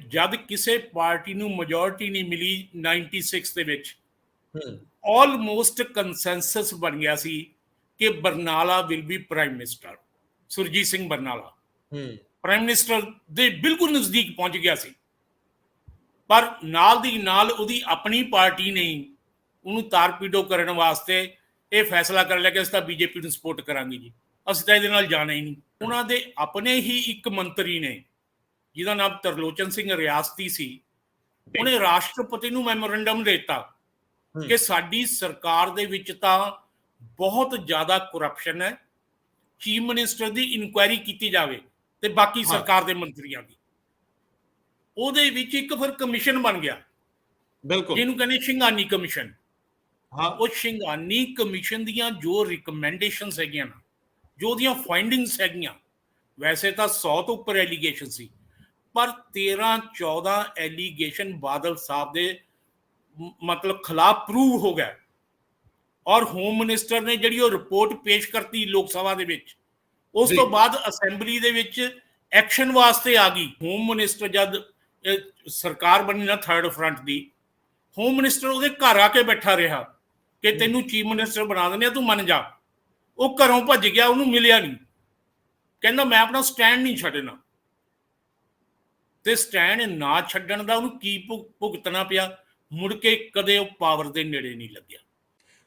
ਜਦ ਕਿਸੇ ਪਾਰਟੀ ਨੂੰ ਮੈਜੋਰਟੀ ਨਹੀਂ ਮਿਲੀ 96 ਦੇ ਵਿੱਚ, ਹੂੰ ਆਲਮੋਸਟ ਕੰਸੈਂਸਸ ਬਣ ਗਿਆ ਸੀ ਕਿ Barnala will be prime minister. Surjit Singh Barnala prime minister ਦੇ ਬਿਲਕੁਲ ਨਜ਼ਦੀਕ ਪਹੁੰਚ ਗਿਆ ਸੀ, ਪਰ ਨਾਲ ਦੀ ਨਾਲ ਉਹਦੀ ਆਪਣੀ ਪਾਰਟੀ ਨੇ ਉਹਨੂੰ ਤਾਰਪੀਡੋ ਕਰਨ ਵਾਸਤੇ ਇਹ ਫੈਸਲਾ ਕਰ ਲਿਆ ਕਿ ਅਸੀਂ ਤਾਂ ਬੀਜੇਪੀ ਨੂੰ ਸਪੋਰਟ ਕਰਾਂਗੇ ਜੀ, ਅਸੀਂ ਤਾਂ ਇਹਦੇ ਨਾਲ ਜਾਣਾ ਹੀ ਨਹੀਂ। ਉਹਨਾਂ ਦੇ ਆਪਣੇ ਹੀ ਇੱਕ ਮੰਤਰੀ ਨੇ ਜਿਹਦਾ ਨਾਮ ਤਰਲੋਚਨ ਸਿੰਘ ਰਿਆਸਤੀ ਸੀ, ਉਹਨੇ ਰਾਸ਼ਟਰਪਤੀ ਨੂੰ ਮੈਮੋਰੰਡਮ ਦਿੱਤਾ ਕਿ ਸਾਡੀ ਸਰਕਾਰ ਦੇ ਵਿੱਚ ਤਾਂ ਬਹੁਤ ਜ਼ਿਆਦਾ ਕਰਪਸ਼ਨ ਹੈ, ਚੀਫ ਮਿਨਿਸਟਰ ਦੀ ਇਨਕੁਆਇਰੀ ਕੀਤੀ ਜਾਵੇ ਤੇ ਬਾਕੀ ਸਰਕਾਰ ਦੇ ਮੰਤਰੀਆਂ ਦੀ। ਉਹਦੇ ਵਿੱਚ ਇੱਕ ਫਿਰ ਕਮਿਸ਼ਨ ਬਣ ਗਿਆ, ਬਿਲਕੁਲ, ਜਿਹਨੂੰ ਕਹਿੰਦੇ ਸ਼ਿੰਗਾਨੀ ਕਮਿਸ਼ਨ। ਉਹ ਸ਼ਿੰਗਾਨੀ ਕਮਿਸ਼ਨ ਦੀਆਂ ਜੋ ਰਿਕਮੈਂਡੇਸ਼ਨਸ ਹੈਗੀਆਂ ਨਾ, ਜੋ ਉਹਦੀਆਂ ਫਾਈਂਡਿੰਗਸ ਹੈਗੀਆਂ, ਵੈਸੇ ਤਾਂ 100 ਤੋਂ ਉੱਪਰ ਐਲੀਗੇਸ਼ਨ ਸੀ, ਪਰ 13-14 ਐਲੀਗੇਸ਼ਨ ਬਾਦਲ ਸਾਹਿਬ ਦੇ ਮਤਲਬ ਖਿਲਾਫ ਪ੍ਰੂਵ ਹੋ ਗਿਆ। ਔਰ ਹੋਮ ਮਿਨਿਸਟਰ ਨੇ ਜਿਹੜੀ ਉਹ ਰਿਪੋਰਟ ਪੇਸ਼ ਕਰਤੀ ਲੋਕ ਸਭਾ ਦੇ ਵਿੱਚ, ਉਸ ਤੋਂ ਬਾਅਦ ਅਸੈਂਬਲੀ ਦੇ ਵਿੱਚ ਐਕਸ਼ਨ ਵਾਸਤੇ ਆ ਗਈ। ਹੋਮ ਮਿਨਿਸਟਰ ਜਦ ਸਰਕਾਰ ਬਣੀ ਨਾ ਥਰਡ ਫਰੰਟ ਦੀ, ਹੋਮ ਮਿਨਿਸਟਰ ਉਹਦੇ ਘਰ ਆ ਕੇ ਬੈਠਾ ਰਿਹਾ ਕਿ ਤੈਨੂੰ ਚੀਫ ਮਿਨਿਸਟਰ ਬਣਾ ਦਿੰਦੇ ਆ, ਤੂੰ ਮੰਨ ਜਾ। ਉਹ ਘਰੋਂ ਭੱਜ ਗਿਆ, ਉਹਨੂੰ ਮਿਲਿਆ ਨਹੀਂ, ਕਹਿੰਦਾ ਮੈਂ ਆਪਣਾ ਸਟੈਂਡ ਨਹੀਂ ਛੱਡਣਾ। ਤੇ ਸਟੈਂਡ ਨਾ ਛੱਡਣ ਦਾ ਉਹਨੂੰ ਕੀ ਭੁਗਤਣਾ ਪਿਆ, ਮੁੜ ਕੇ ਕਦੇ ਉਹ ਪਾਵਰ ਦੇ ਨੇੜੇ ਨਹੀਂ ਲੱਗਿਆ।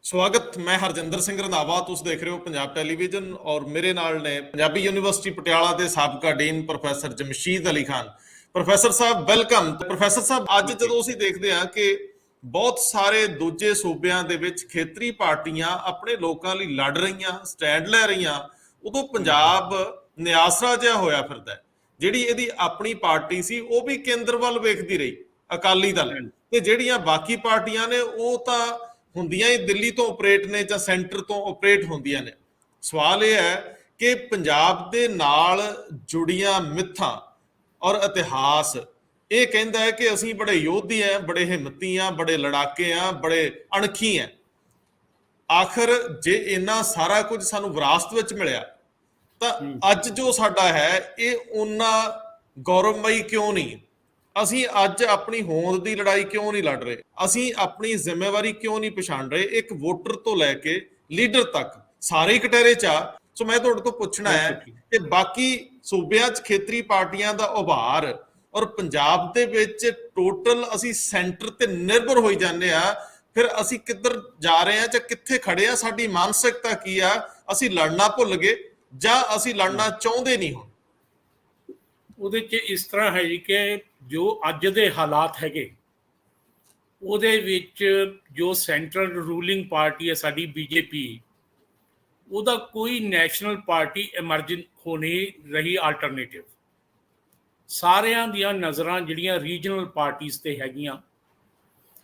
ਸਵਾਗਤ, ਮੈਂ ਹਰਜਿੰਦਰ ਸਿੰਘ ਰੰਧਾਵਾ, ਤੁਸੀਂ ਦੇਖ ਰਹੇ ਹੋ ਪੰਜਾਬ ਟੈਲੀਵਿਜ਼ਨ, ਔਰ ਮੇਰੇ ਨਾਲ ਨੇ ਪੰਜਾਬੀ ਯੂਨੀਵਰਸਿਟੀ ਪਟਿਆਲਾ ਦੇ ਸਾਬਕਾ dean professor Jamshed Ali Khan. Professor sahib welcome. Professor sahib, ਅੱਜ ਜਦੋਂ ਅਸੀਂ ਦੇਖਦੇ ਹਾਂ ਕਿ ਬਹੁਤ ਸਾਰੇ ਦੂਜੇ ਸੂਬਿਆਂ ਦੇ ਵਿੱਚ ਖੇਤਰੀ ਪਾਰਟੀਆਂ ਆਪਣੇ ਲੋਕਾਂ ਲਈ ਲੜ ਰਹੀਆਂ, ਸਟੈਂਡ ਲੈ ਰਹੀਆਂ, ਉਦੋਂ ਪੰਜਾਬ ਨਿਆਸਰਾ ਜਿਹਾ ਹੋਇਆ ਫਿਰਦਾ। ਜਿਹੜੀ ਇਹਦੀ ਆਪਣੀ ਪਾਰਟੀ ਸੀ ਉਹ ਵੀ ਕੇਂਦਰ ਵੱਲ ਵੇਖਦੀ ਰਹੀ, ਅਕਾਲੀ ਦਲ, ਤੇ ਜਿਹੜੀਆਂ ਬਾਕੀ ਪਾਰਟੀਆਂ ਨੇ ਉਹ ਤਾਂ ਹੁੰਦੀਆਂ ਹੀ ਦਿੱਲੀ ਤੋਂ ਆਪਰੇਟ ਨੇ ਜਾਂ ਸੈਂਟਰ ਤੋਂ ਆਪਰੇਟ ਹੁੰਦੀਆਂ ਨੇ। ਸਵਾਲ ਇਹ ਹੈ ਕਿ ਪੰਜਾਬ ਦੇ ਨਾਲ ਜੁੜੀਆਂ ਮਿੱਥਾਂ ਔਰ ਇਤਿਹਾਸ ਇਹ ਕਹਿੰਦਾ ਹੈ ਕਿ ਅਸੀਂ ਬੜੇ ਯੋਧੀ ਹਾਂ, ਬੜੇ ਹਿੰਮਤੀ ਹਾਂ, ਬੜੇ ਲੜਾਕੇ ਹਾਂ, ਬੜੇ ਅਣਖੀ ਹਾਂ। ਆਖਰ ਜੇ ਇੰਨਾ ਸਾਰਾ ਕੁਝ ਸਾਨੂੰ ਵਿਰਾਸਤ ਵਿੱਚ ਮਿਲਿਆ ਤਾਂ ਅੱਜ ਜੋ ਸਾਡਾ ਹੈ ਇਹ ਓਨਾ ਗੌਰਵਮਈ ਕਿਉਂ ਨਹੀਂ? ਅਸੀਂ ਅੱਜ ਆਪਣੀ ਹੋਂਦ ਦੀ ਲੜਾਈ ਕਿਉਂ ਨਹੀਂ ਲੜ ਰਹੇ? ਅਸੀਂ ਆਪਣੀ ਜ਼ਿੰਮੇਵਾਰੀ ਕਿਉਂ ਨਹੀਂ ਪਛਾਣ ਰਹੇ? ਇੱਕ ਵੋਟਰ ਤੋਂ ਲੈ ਕੇ ਲੀਡਰ ਤੱਕ ਸਾਰੇ ਕਟਹਿਰੇ 'ਚ ਆ। ਸੋ ਮੈਂ ਤੁਹਾਡੇ ਤੋਂ ਪੁੱਛਣਾ ਹੈ ਕਿ ਬਾਕੀ ਸੂਬਿਆਂ 'ਚ ਖੇਤਰੀ ਪਾਰਟੀਆਂ ਦਾ ਉਭਾਰ ਔਰ ਪੰਜਾਬ ਦੇ ਵਿੱਚ ਟੋਟਲ ਅਸੀਂ ਸੈਂਟਰ ਤੇ ਨਿਰਭਰ ਹੋਈ ਜਾਂਦੇ ਆ, ਫਿਰ ਅਸੀਂ ਕਿੱਧਰ ਜਾ ਰਹੇ ਹਾਂ ਜਾਂ ਕਿੱਥੇ ਖੜੇ ਆ? ਸਾਡੀ ਮਾਨਸਿਕਤਾ ਕੀ ਆ? ਅਸੀਂ ਲੜਨਾ ਭੁੱਲ ਗਏ ਜਾਂ ਅਸੀਂ ਲੜਨਾ ਚਾਹੁੰਦੇ ਨਹੀਂ? ਹੁਣ ਉਹਦੇ 'ਚ ਇਸ ਤਰ੍ਹਾਂ ਹੈ ਜੀ ਕਿ ਜੋ ਅੱਜ ਦੇ ਹਾਲਾਤ ਹੈਗੇ ਉਹਦੇ ਵਿੱਚ ਜੋ ਸੈਂਟਰਲ ਰੂਲਿੰਗ ਪਾਰਟੀ ਹੈ ਸਾਡੀ ਬੀਜੇਪੀ, ਉਹਦਾ ਕੋਈ ਨੈਸ਼ਨਲ ਪਾਰਟੀ ਐਮਰਜ ਹੋ ਨਹੀਂ ਰਹੀ ਆਲਟਰਨੇਟਿਵ। ਸਾਰਿਆਂ ਦੀਆਂ ਨਜ਼ਰਾਂ ਜਿਹੜੀਆਂ ਰੀਜਨਲ ਪਾਰਟੀਜ਼ 'ਤੇ ਹੈਗੀਆਂ,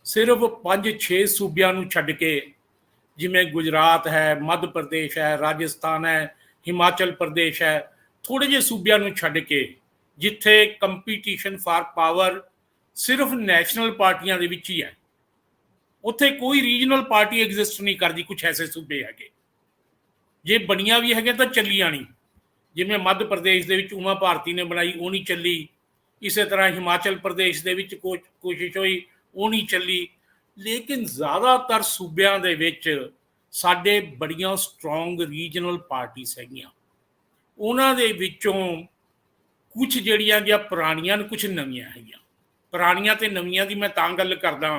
ਸਿਰਫ 5-6 ਸੂਬਿਆਂ ਨੂੰ ਛੱਡ ਕੇ, ਜਿਵੇਂ ਗੁਜਰਾਤ ਹੈ, ਮੱਧ ਪ੍ਰਦੇਸ਼ ਹੈ, ਰਾਜਸਥਾਨ ਹੈ, ਹਿਮਾਚਲ ਪ੍ਰਦੇਸ਼ ਹੈ, ਥੋੜ੍ਹੇ ਜਿਹੇ ਸੂਬਿਆਂ ਨੂੰ ਛੱਡ ਕੇ ਜਿੱਥੇ ਕੰਪੀਟੀਸ਼ਨ ਫਾਰ ਪਾਵਰ ਸਿਰਫ ਨੈਸ਼ਨਲ ਪਾਰਟੀਆਂ ਦੇ ਵਿੱਚ ਹੀ ਹੈ, ਉੱਥੇ ਕੋਈ ਰੀਜਨਲ ਪਾਰਟੀ ਐਗਜ਼ਿਸਟ ਨਹੀਂ ਕਰਦੀ। ਕੁਛ ਐਸੇ ਸੂਬੇ ਹੈਗੇ, ਜੇ ਬਣੀਆਂ ਵੀ ਹੈਗੀਆਂ ਤਾਂ ਚੱਲੀਆਂ ਨਹੀਂ। ਜਿਵੇਂ ਮੱਧ ਪ੍ਰਦੇਸ਼ ਦੇ ਵਿੱਚ ਉਮਾ ਭਾਰਤੀ ਨੇ ਬਣਾਈ, ਉਹ ਨਹੀਂ ਚੱਲੀ। ਇਸੇ ਤਰ੍ਹਾਂ ਹਿਮਾਚਲ ਪ੍ਰਦੇਸ਼ ਦੇ ਵਿੱਚ ਕੋਸ਼ਿਸ਼ ਹੋਈ, ਉਹ ਨਹੀਂ ਚੱਲੀ। ਲੇਕਿਨ ਜ਼ਿਆਦਾਤਰ ਸੂਬਿਆਂ ਦੇ ਵਿੱਚ ਸਾਡੇ ਬੜੀਆਂ ਸਟਰੋਂਗ ਰੀਜਨਲ ਪਾਰਟੀਜ਼ ਹੈਗੀਆਂ। ਉਹਨਾਂ ਦੇ ਵਿੱਚੋਂ ਕੁਛ ਜਿਹੜੀਆਂ ਗਿਆ ਪੁਰਾਣੀਆਂ ਨੇ, ਕੁਛ ਨਵੀਆਂ ਹੈਗੀਆਂ। ਪੁਰਾਣੀਆਂ ਤੇ ਨਵੀਆਂ ਦੀ ਮੈਂ ਤਾਂ ਗੱਲ ਕਰਦਾ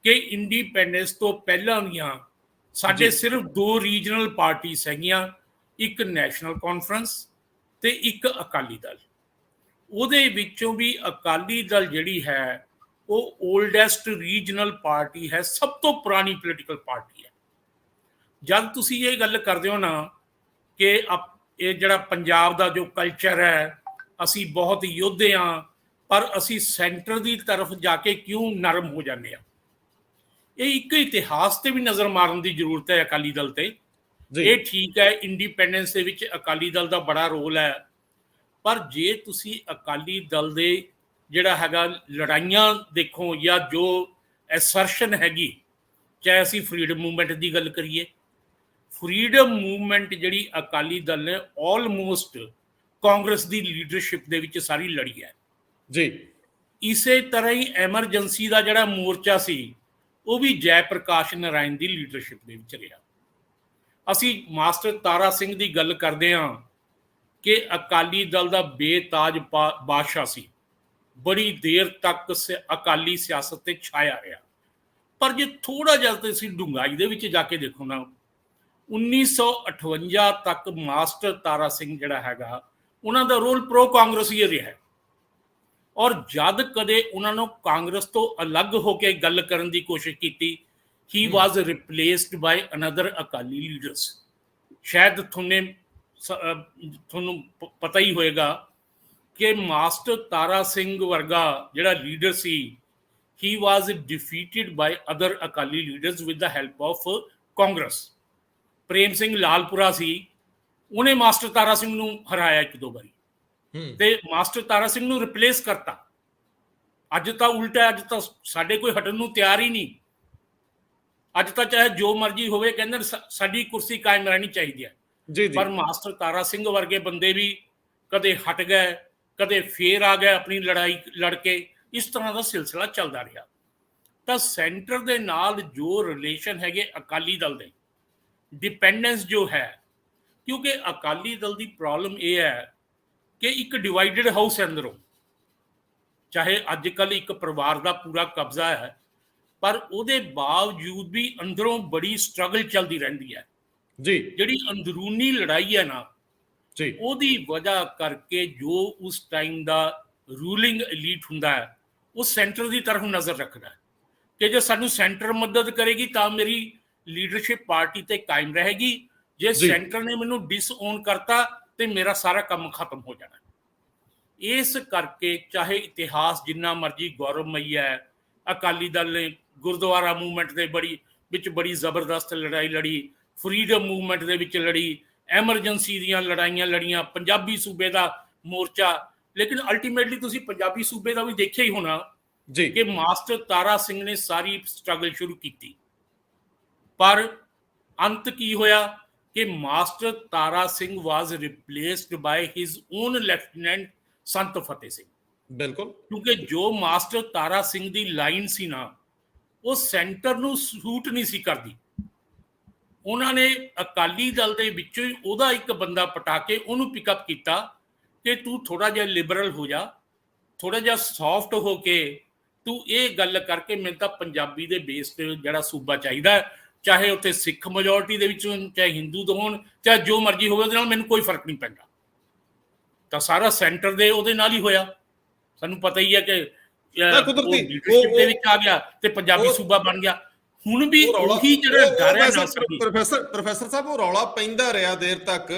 ਕਿ ਇੰਡੀਪੈਂਡੈਂਸ ਤੋਂ ਪਹਿਲਾਂ ਦੀਆਂ ਸਾਡੇ ਸਿਰਫ 2 ਰੀਜਨਲ ਪਾਰਟੀਜ਼ ਹੈਗੀਆਂ, ਇੱਕ ਨੈਸ਼ਨਲ ਕਾਨਫਰੰਸ ਤੇ ਇੱਕ ਅਕਾਲੀ ਦਲ। ਉਹਦੇ ਵਿੱਚੋਂ ਵੀ ਅਕਾਲੀ ਦਲ ਜਿਹੜੀ ਹੈ ਉਹ ਓਲਡੈਸਟ ਰੀਜਨਲ ਪਾਰਟੀ ਹੈ, ਸਭ ਤੋਂ ਪੁਰਾਣੀ ਪੋਲੀਟੀਕਲ ਪਾਰਟੀ ਹੈ। ਜਦ ਤੁਸੀਂ ਇਹ ਗੱਲ ਕਰਦੇ ਹੋ ਨਾ ਕਿ ਇਹ ਜਿਹੜਾ ਪੰਜਾਬ ਦਾ ਜੋ ਕਲਚਰ ਹੈ, ਅਸੀਂ ਬਹੁਤ ਯੋਧੇ ਹਾਂ, ਪਰ ਅਸੀਂ ਸੈਂਟਰ ਦੀ ਤਰਫ ਜਾ ਕੇ ਕਿਉਂ ਨਰਮ ਹੋ ਜਾਂਦੇ ਹਾਂ? ਇਹ ਇੱਕ ਇਤਿਹਾਸ ਤੇ ਵੀ ਨਜ਼ਰ ਮਾਰਨ ਦੀ ਜ਼ਰੂਰਤ ਹੈ ਅਕਾਲੀ ਦਲ ਤੇ। ਇਹ ਠੀਕ ਹੈ, ਇੰਡੀਪੈਂਡੈਂਸ ਦੇ ਵਿੱਚ ਅਕਾਲੀ ਦਲ ਦਾ ਬੜਾ ਰੋਲ ਹੈ, ਪਰ ਜੇ ਤੁਸੀਂ ਅਕਾਲੀ ਦਲ ਦੇ ਜਿਹੜਾ ਹੈਗਾ ਲੜਾਈਆਂ ਦੇਖੋ ਜਾਂ ਜੋ ਐਸਰਸ਼ਨ ਹੈਗੀ, ਚਾਹੇ ਅਸੀਂ ਫਰੀडम ਮੂਵਮੈਂਟ ਦੀ ਗੱਲ ਕਰੀਏ, ਫਰੀडम ਮੂਵਮੈਂਟ ਜਿਹੜੀ ਅਕਾਲੀ ਦਲ ਨੇ ਆਲਮੋਸਟ ਕਾਂਗਰਸ ਦੀ ਲੀਡਰਸ਼ਿਪ ਦੇ ਵਿੱਚ ਸਾਰੀ ਲੜੀ ਹੈ ਜੀ। ਇਸੇ ਤਰ੍ਹਾਂ ਹੀ ਐਮਰਜੈਂਸੀ ਦਾ ਜਿਹੜਾ ਮੋਰਚਾ ਸੀ ਉਹ ਵੀ ਜੈ ਪ੍ਰਕਾਸ਼ ਨਾਰਾਇਣ ਦੀ ਲੀਡਰਸ਼ਿਪ ਦੇ ਵਿੱਚ ਰਿਹਾ। ਅਸੀਂ ਮਾਸਟਰ ਤਾਰਾ ਸਿੰਘ ਦੀ ਗੱਲ ਕਰਦੇ ਹਾਂ ਕਿ ਅਕਾਲੀ ਦਲ ਦਾ ਬੇਤਾਜ ਬਾਦਸ਼ਾਹ ਸੀ, ਬੜੀ ਦੇਰ ਤੱਕ ਅਕਾਲੀ ਸਿਆਸਤ ਤੇ ਛਾਇਆ ਰਿਹਾ। ਪਰ ਜੇ ਥੋੜਾ ਜਿਹਾ ਤੁਸੀਂ ਡੂੰਘਾਈ ਦੇ ਵਿੱਚ ਜਾ ਕੇ ਦੇਖੋ ਨਾ, 1958 ਤੱਕ ਮਾਸਟਰ ਤਾਰਾ ਸਿੰਘ ਜਿਹੜਾ ਹੈਗਾ ਉਹਨਾਂ ਦਾ ਰੋਲ ਪ੍ਰੋ ਕਾਂਗਰਸੀ ਰਿਹਾ, ਔਰ ਜਦ ਕਦੇ ਉਹਨਾਂ ਨੂੰ ਕਾਂਗਰਸ ਤੋਂ ਅਲੱਗ ਹੋ ਕੇ ਗੱਲ ਕਰਨ ਦੀ ਕੋਸ਼ਿਸ਼ ਕੀਤੀ, ਹੀ ਵਾਜ਼ ਰਿਪਲੇਸਡ ਬਾਈ ਅਨਦਰ ਅਕਾਲੀ ਲੀਡਰਸ। ਸ਼ਾਇਦ ਤੁਹਾਨੂੰ ਪਤਾ ਹੀ ਹੋਏਗਾ ਕਿ ਮਾਸਟਰ ਤਾਰਾ ਸਿੰਘ ਵਰਗਾ ਜਿਹੜਾ ਲੀਡਰ ਸੀ, he was defeated by other Akali leaders with the help of Congress. Prem Singh Lalpura ਸੀ, ਉਹਨੇ ਮਾਸਟਰ ਤਾਰਾ ਸਿੰਘ ਨੂੰ ਹਰਾਇਆ 1-2 ਵਾਰੀ ਤੇ ਮਾਸਟਰ ਤਾਰਾ ਸਿੰਘ ਨੂੰ ਰਿਪਲੇਸ ਕਰਤਾ। ਅੱਜ ਤਾਂ ਉਲਟਾ, ਅੱਜ ਤਾਂ ਸਾਡੇ ਕੋਈ ਹਟਣ ਨੂੰ ਤਿਆਰ ਹੀ ਨਹੀਂ। ਅੱਜ ਤਾਂ ਚਾਹੇ ਜੋ ਮਰਜ਼ੀ ਹੋਵੇ, ਕਹਿੰਦੇ ਸਾਡੀ ਕੁਰਸੀ ਕਾਇਮ ਰਹਿਣੀ ਚਾਹੀਦੀ ਹੈ। ਪਰ ਮਾਸਟਰ ਤਾਰਾ ਸਿੰਘ ਵਰਗੇ ਬੰਦੇ ਵੀ ਕਦੇ ਹਟ ਗਏ, ਕਦੇ ਫੇਰ ਆ ਗਏ ਆਪਣੀ ਲੜਾਈ ਲੜ ਕੇ। ਇਸ ਤਰ੍ਹਾਂ ਦਾ ਸਿਲਸਿਲਾ ਚੱਲਦਾ ਰਿਹਾ। ਤਾਂ ਸੈਂਟਰ ਦੇ ਨਾਲ ਜੋ ਰਿਲੇਸ਼ਨ ਹੈਗੇ ਅਕਾਲੀ ਦਲ ਦੇ, ਡਿਪੈਂਡੈਂਸ ਜੋ ਹੈ, ਕਿਉਂਕਿ ਅਕਾਲੀ ਦਲ ਦੀ ਪ੍ਰੋਬਲਮ ਇਹ ਹੈ ਕਿ ਇੱਕ ਡਿਵਾਈਡਡ ਹਾਊਸ ਹੈ ਅੰਦਰੋਂ। ਚਾਹੇ ਅੱਜ ਕੱਲ੍ਹ ਇੱਕ ਪਰਿਵਾਰ ਦਾ ਪੂਰਾ ਕਬਜ਼ਾ ਹੈ, ਪਰ ਉਹਦੇ ਬਾਵਜੂਦ ਵੀ ਅੰਦਰੋਂ ਬੜੀ ਸਟਰਗਲ ਚੱਲਦੀ ਰਹਿੰਦੀ ਹੈ ਜੀ। ਜਿਹੜੀ ਅੰਦਰੂਨੀ ਲੜਾਈ ਹੈ ਨਾ, ਉਹਦੀ ਵਜ੍ਹਾ ਕਰਕੇ ਜੋ ਉਸ ਟਾਈਮ ਦਾ ਰੂਲਿੰਗ ਐਲੀਟ ਹੁੰਦਾ ਹੈ, ਉਹ ਸੈਂਟਰ ਦੀ ਤਰਫ ਨਜ਼ਰ ਰੱਖਦਾ ਹੈ ਕਿ ਜੇ ਸਾਨੂੰ ਸੈਂਟਰ ਮਦਦ ਕਰੇਗੀ ਤਾਂ ਮੇਰੀ ਲੀਡਰਸ਼ਿਪ ਪਾਰਟੀ ਤੇ ਕਾਇਮ ਰਹੇਗੀ। ਜੇ ਸੈਂਟਰ ਨੇ ਮੈਨੂੰ ਡਿਸਓਨ ਕਰਤਾ ਤੇ ਮੇਰਾ ਸਾਰਾ ਕੰਮ ਖਤਮ ਹੋ ਜਾਣਾ। ਇਸ ਕਰਕੇ ਚਾਹੇ ਇਤਿਹਾਸ ਜਿੰਨਾ ਮਰਜ਼ੀ ਗੌਰਵਮਈ ਹੈ, ਅਕਾਲੀ ਦਲ ਨੇ ਗੁਰਦੁਆਰਾ ਮੂਵਮੈਂਟ ਦੇ ਵਿੱਚ ਬੜੀ ਜ਼ਬਰਦਸਤ ਲੜਾਈ ਲੜੀ, ਫਰੀडम ਮੂਵਮੈਂਟ ਦੇ ਵਿੱਚ ਲੜੀ, ਐਮਰਜੈਂਸੀ ਦੀਆਂ ਲੜਾਈਆਂ ਲੜੀਆਂ, ਪੰਜਾਬੀ ਸੂਬੇ ਦਾ ਮੋਰਚਾ। ਲੇਕਿਨ ਅਲਟੀਮੇਟਲੀ ਤੁਸੀਂ ਪੰਜਾਬੀ ਸੂਬੇ ਦਾ ਵੀ ਦੇਖਿਆ ਹੀ ਹੋਣਾ ਕਿ ਮਾਸਟਰ ਤਾਰਾ ਸਿੰਘ ਨੇ ਸਾਰੀ ਸਟਰਗਲ ਸ਼ੁਰੂ ਕੀਤੀ, ਪਰ ਅੰਤ ਕੀ ਹੋਇਆ ਕਿ master Tara Singh was replaced by his own lieutenant Sant Fateh Singh. ਬਿਲਕੁਲ, ਕਿਉਂਕਿ ਜੋ ਮਾਸਟਰ ਤਾਰਾ ਸਿੰਘ ਦੀ ਲਾਈਨ ਸੀ ਨਾ, ਉਹ ਸੈਂਟਰ ਨੂੰ ਸੂਟ ਨਹੀਂ ਸੀ ਕਰਦੀ। ਉਹਨਾਂ ਨੇ ਅਕਾਲੀ ਦਲ ਦੇ ਵਿੱਚੋਂ ਹੀ ਉਹਦਾ ਇੱਕ ਬੰਦਾ ਪਟਾ ਕੇ ਉਹਨੂੰ ਪਿਕਅਪ ਕੀਤਾ ਕਿ ਤੂੰ ਥੋੜਾ ਜਿਹਾ ਲਿਬਰਲ ਹੋ ਜਾ, ਥੋੜਾ ਜਿਹਾ ਸੌਫਟ ਹੋ ਕੇ ਤੂੰ ਇਹ ਗੱਲ ਕਰਕੇ ਮੈਨੂੰ ਤਾਂ ਪੰਜਾਬੀ ਦੇ ਬੇਸ ਤੇ ਜਿਹੜਾ ਸੂਬਾ ਚਾਹੀਦਾ, ਚਾਹੇ ਉੱਥੇ ਸਿੱਖ ਮੈਜੋਰਿਟੀ ਦੇ ਵਿੱਚੋਂ, ਚਾਹੇ ਹਿੰਦੂ ਤੋਂ ਹੋਣ, ਚਾਹੇ ਜੋ ਮਰਜ਼ੀ ਹੋਵੇ, ਉਹਦੇ ਨਾਲ ਮੈਨੂੰ ਕੋਈ ਫਰਕ ਨਹੀਂ ਪੈਂਦਾ। ਤਾਂ ਸਾਰਾ ਸੈਂਟਰ ਦੇ ਉਹਦੇ ਨਾਲ ਹੀ ਹੋਇਆ। ਸਾਨੂੰ ਪਤਾ ਹੀ ਹੈ ਕਿ ਲੀਡਰਸ਼ਿਪ ਦੇ ਵਿੱਚ ਆ ਗਿਆ ਤੇ ਪੰਜਾਬੀ ਸੂਬਾ ਬਣ ਗਿਆ। ਹੁਣ ਵੀ ਉਹੀ ਜਿਹੜਾ ਡਰ ਹੈ ਨਾ, ਪ੍ਰੋਫੈਸਰ ਸਾਹਿਬ, ਉਹ ਰੌਲਾ ਪੈਂਦਾ ਰਿਹਾ ਦੇਰ ਤੱਕ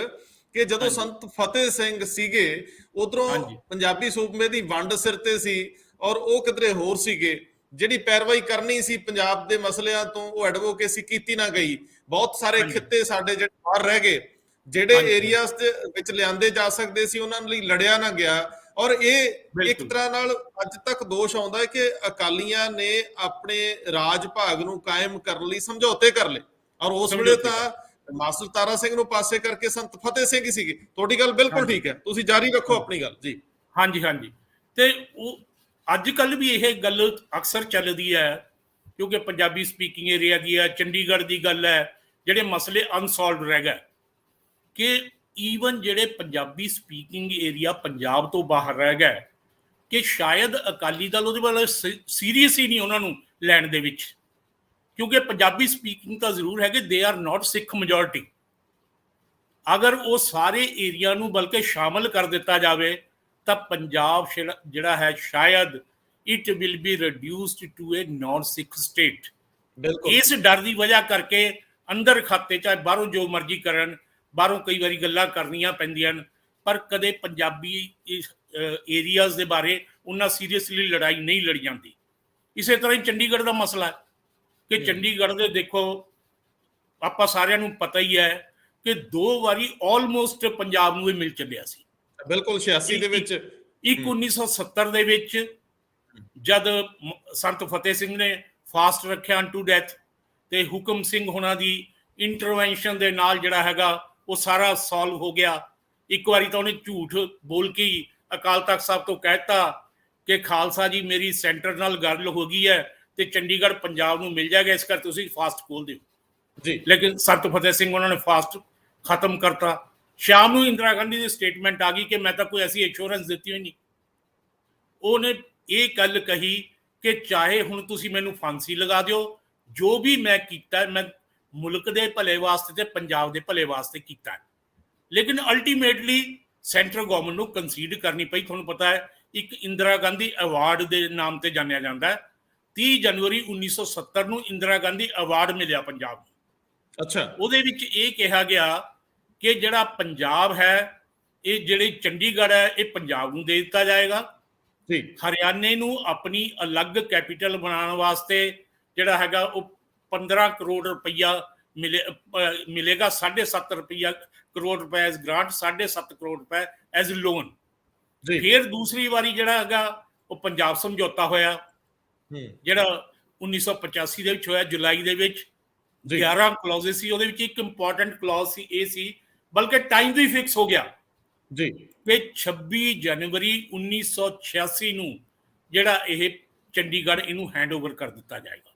ਕਿ ਜਦੋਂ ਸੰਤ ਫਤਿਹ ਸਿੰਘ ਸੀਗੇ, ਉਧਰੋਂ ਪੰਜਾਬੀ ਸੂਬੇ ਦੀ ਵੰਡ ਸਿਰ ਤੇ ਸੀ ਔਰ ਉਹ ਕਿਧਰੇ ਹੋਰ ਸੀਗੇ। ਜਿਹੜੀ ਪੈਰਵਾਈ ਕਰਨੀ ਸੀ ਪੰਜਾਬ ਦੇ ਮਸਲਿਆਂ ਤੋਂ, ਉਹ ਐਡਵੋਕੇਸੀ ਕੀਤੀ ਨਾ ਗਈ। ਬਹੁਤ ਸਾਰੇ ਖਿੱਤੇ ਸਾਡੇ ਜਿਹੜੇ ਬਾਹਰ ਰਹਿ ਗਏ, ਜਿਹੜੇ ਏਰੀਆਜ਼ ਦੇ ਵਿੱਚ ਲਿਆਂਦੇ ਜਾ ਸਕਦੇ ਸੀ, ਉਹਨਾਂ ਲਈ ਲੜਿਆ ਨਾ ਗਿਆ। ਔਰ ਇਹ ਇੱਕ ਤਰ੍ਹਾਂ ਨਾਲ ਅੱਜ ਤੱਕ ਦੋਸ਼ ਆਉਂਦਾ ਹੈ ਕਿ ਅਕਾਲੀਆਂ ਨੇ ਆਪਣੇ ਰਾਜ ਭਾਗ ਨੂੰ ਕਾਇਮ ਕਰਨ ਲਈ ਸਮਝੌਤੇ ਕਰ ਲਏ, ਔਰ ਉਸ ਵੇਲੇ ਤਾਂ ਮਾਸਟਰ ਤਾਰਾ ਸਿੰਘ ਨੂੰ ਪਾਸੇ ਕਰਕੇ ਸੰਤ ਫਤਿਹ ਸਿੰਘ ਹੀ ਸੀਗੇ। ਤੁਹਾਡੀ ਗੱਲ ਬਿਲਕੁਲ ਠੀਕ ਹੈ, ਤੁਸੀਂ ਜਾਰੀ ਰੱਖੋ ਆਪਣੀ ਗੱਲ ਜੀ। ਹਾਂਜੀ। ਤੇ ਉਹ ਅੱਜ ਕੱਲ੍ਹ ਵੀ ਇਹ ਗੱਲ ਅਕਸਰ ਚੱਲਦੀ ਹੈ, ਕਿਉਂਕਿ ਪੰਜਾਬੀ ਸਪੀਕਿੰਗ ਏਰੀਆ ਦੀ ਹੈ, ਚੰਡੀਗੜ੍ਹ ਦੀ ਗੱਲ ਹੈ, ਜਿਹੜੇ ਮਸਲੇ ਅਨਸੋਲਵਡ ਰਹਿ ਗਏ ਕਿ ਈਵਨ ਜਿਹੜੇ ਪੰਜਾਬੀ ਸਪੀਕਿੰਗ ਏਰੀਆ ਪੰਜਾਬ ਤੋਂ ਬਾਹਰ ਰਹਿ ਗਏ, ਕਿ ਸ਼ਾਇਦ ਅਕਾਲੀ ਦਲ ਉਹਦੇ ਵੱਲ ਸੀਰੀਅਸ ਹੀ ਨਹੀਂ ਉਹਨਾਂ ਨੂੰ ਲੈਣ ਦੇ ਵਿੱਚ, ਕਿਉਂਕਿ ਪੰਜਾਬੀ ਸਪੀਕਿੰਗ ਤਾਂ ਜ਼ਰੂਰ ਹੈਗੇ, they are not Sikh majority. ਅਗਰ ਉਹ ਸਾਰੇ ਏਰੀਆ ਨੂੰ ਬਲਕਿ ਸ਼ਾਮਲ ਕਰ ਦਿੱਤਾ ਜਾਵੇ ਤਾਂ ਪੰਜਾਬ ਜਿਹੜਾ ਹੈ, ਸ਼ਾਇਦ it will be reduced to a non Sikh state. ਇਸ ਡਰ ਦੀ ਵਜ੍ਹਾ ਕਰਕੇ ਅੰਦਰ ਖਾਤੇ, ਚਾਹੇ ਬਾਹਰੋਂ ਜੋ ਮਰਜ਼ੀ ਕਰਨ, ਬਾਹਰੋਂ ਕਈ ਵਾਰੀ ਗੱਲਾਂ ਕਰਨੀਆਂ ਪੈਂਦੀਆਂ, ਪਰ ਕਦੇ ਪੰਜਾਬੀ ਏਰੀਆਜ਼ ਦੇ ਬਾਰੇ ਉਹਨਾਂ ਸੀਰੀਅਸਲੀ ਲੜਾਈ ਨਹੀਂ ਲੜੀ ਜਾਂਦੀ। ਇਸੇ ਤਰ੍ਹਾਂ ਹੀ ਚੰਡੀਗੜ੍ਹ ਦਾ ਮਸਲਾ ਹੈ ਕਿ ਚੰਡੀਗੜ੍ਹ ਦੇ ਦੇਖੋ, ਆਪਾਂ ਸਾਰਿਆਂ ਨੂੰ ਪਤਾ ਹੀ ਹੈ ਕਿ 2 ਵਾਰੀ ਆਲਮੋਸਟ ਪੰਜਾਬ ਨੂੰ ਇਹ ਮਿਲ ਚੱਲਿਆ ਸੀ। ਬਿਲਕੁਲ, 86 ਦੇ ਵਿੱਚ, ਇੱਕ 1970 ਦੇ ਵਿੱਚ ਜਦ ਸੰਤ ਫਤਿਹ ਸਿੰਘ ਨੇ ਫਾਸਟ ਰੱਖਿਆ ਅਨਟੂ ਡੈਥ, ਤੇ ਹੁਕਮ ਸਿੰਘ ਹੋਣਾ ਦੀ ਇੰਟਰਵੈਂਸ਼ਨ ਦੇ ਨਾਲ ਜਿਹੜਾ ਹੈਗਾ ਉਹ ਸਾਰਾ ਸੋਲਵ ਹੋ ਗਿਆ। ਇੱਕ ਵਾਰੀ ਤਾਂ ਉਹਨੇ ਝੂਠ ਬੋਲ ਕੇ ਹੀ ਅਕਾਲ ਤਖਤ ਸਾਹਿਬ ਤੋਂ ਕਹਿਤਾ ਕਿ ਖਾਲਸਾ ਜੀ ਮੇਰੀ ਸੈਂਟਰ ਨਾਲ ਗੱਲ ਹੋ ਗਈ ਹੈ ਤੇ ਚੰਡੀਗੜ੍ਹ ਪੰਜਾਬ ਨੂੰ ਮਿਲ ਜਾਏਗਾ, ਇਸ ਕਰਕੇ ਤੁਸੀਂ ਫਾਸਟ ਖੋਲ ਦਿਓ ਜੀ ਲੇਕਿਨ ਸਰਤ ਫਤਿਹ ਸਿੰਘ ਉਹਨਾਂ ਨੇ ਫਾਸਟ ਖਤਮ ਕਰਤਾ। ਸ਼ਾਮ ਨੂੰ ਇੰਦਰਾ ਗਾਂਧੀ ਦੀ ਸਟੇਟਮੈਂਟ ਆ ਗਈ ਕਿ ਮੈਂ ਤਾਂ ਕੋਈ ਐਸੀ ਇੰਸ਼ੋਰੈਂਸ ਦਿੱਤੀ ਹੋਈ ਨਹੀਂ। ਉਹਨੇ ਇਹ ਗੱਲ ਕਹੀ ਕਿ ਚਾਹੇ ਹੁਣ ਤੁਸੀਂ ਮੈਨੂੰ ਫਾਂਸੀ ਲਗਾ ਦਿਓ, ਜੋ ਵੀ ਮੈਂ ਕੀਤਾ ਮੈਂ ਮੁਲਕ ਦੇ ਭਲੇ ਵਾਸਤੇ ਤੇ ਪੰਜਾਬ ਦੇ ਭਲੇ ਵਾਸਤੇ ਕੀਤਾ। ਲੇਕਿਨ ਅਲਟੀਮੇਟਲੀ ਸੈਂਟਰਲ ਗਵਰਨਮੈਂਟ ਨੂੰ ਕੰਸੀਡ ਕਰਨੀ ਪਈ। ਤੁਹਾਨੂੰ ਪਤਾ ਹੈ ਇੱਕ ਇੰਦਰਾ ਗਾਂਧੀ ਅਵਾਰਡ ਦੇ ਨਾਮ ਤੇ ਜਾਣਿਆ ਜਾਂਦਾ ਹੈ। 30 ਜਨਵਰੀ 1970 ਨੂੰ ਇੰਦਰਾ ਗਾਂਧੀ ਅਵਾਰਡ ਮਿਲਿਆ ਪੰਜਾਬ ਨੂੰ। ਅੱਛਾ, ਉਹਦੇ ਵਿੱਚ ਇਹ ਕਿਹਾ ਗਿਆ ਕਿ ਜਿਹੜਾ ਪੰਜਾਬ ਹੈ, ਇਹ ਜਿਹੜੀ ਚੰਡੀਗੜ੍ਹ ਹੈ, ਇਹ ਪੰਜਾਬ ਨੂੰ ਦੇ ਦਿੱਤਾ ਜਾਏਗਾ। ਜੀ ਹਰਿਆਣੇ ਨੂੰ ਆਪਣੀ ਅਲੱਗ ਕੈਪੀਟਲ ਬਣਾਉਣ ਵਾਸਤੇ ਜਿਹੜਾ ਹੈਗਾ ਉਹ 15 ਕਰੋੜ ਰੁਪਈਆ ਮਿਲੇਗਾ। 7.5 ਕਰੋੜ ਰੁਪਏ ਐਜ਼ ਗ੍ਰਾਂਟ, 7.5 ਕਰੋੜ ਰੁਪਏ ਐਜ਼ ਲੋਨ। ਜੀ ਫਿਰ ਦੂਸਰੀ ਵਾਰੀ ਜਿਹੜਾ ਹੈਗਾ ਉਹ ਪੰਜਾਬ ਸਮਝੌਤਾ ਹੋਇਆ, ਜਿਹੜਾ 1985 ਦੇ ਵਿੱਚ ਹੋਇਆ ਜੁਲਾਈ ਦੇ ਵਿੱਚ। 11 ਕਲੌਜ਼ਸ ਸੀ, ਉਹਦੇ ਵਿੱਚ ਇੱਕ ਇੰਪੋਰਟੈਂਟ ਕਲੌਜ਼ ਸੀ, ਇਹ ਸੀ ਬਲਕਿ ਟਾਈਮ ਵੀ ਫਿਕਸ ਹੋ ਗਿਆ ਜੀ ਕਿ 26 ਜਨਵਰੀ 1986 ਨੂੰ ਜਿਹੜਾ ਇਹ ਚੰਡੀਗੜ੍ਹ ਇਹਨੂੰ ਹੈਂਡਓਵਰ ਕਰ ਦਿੱਤਾ ਜਾਏਗਾ।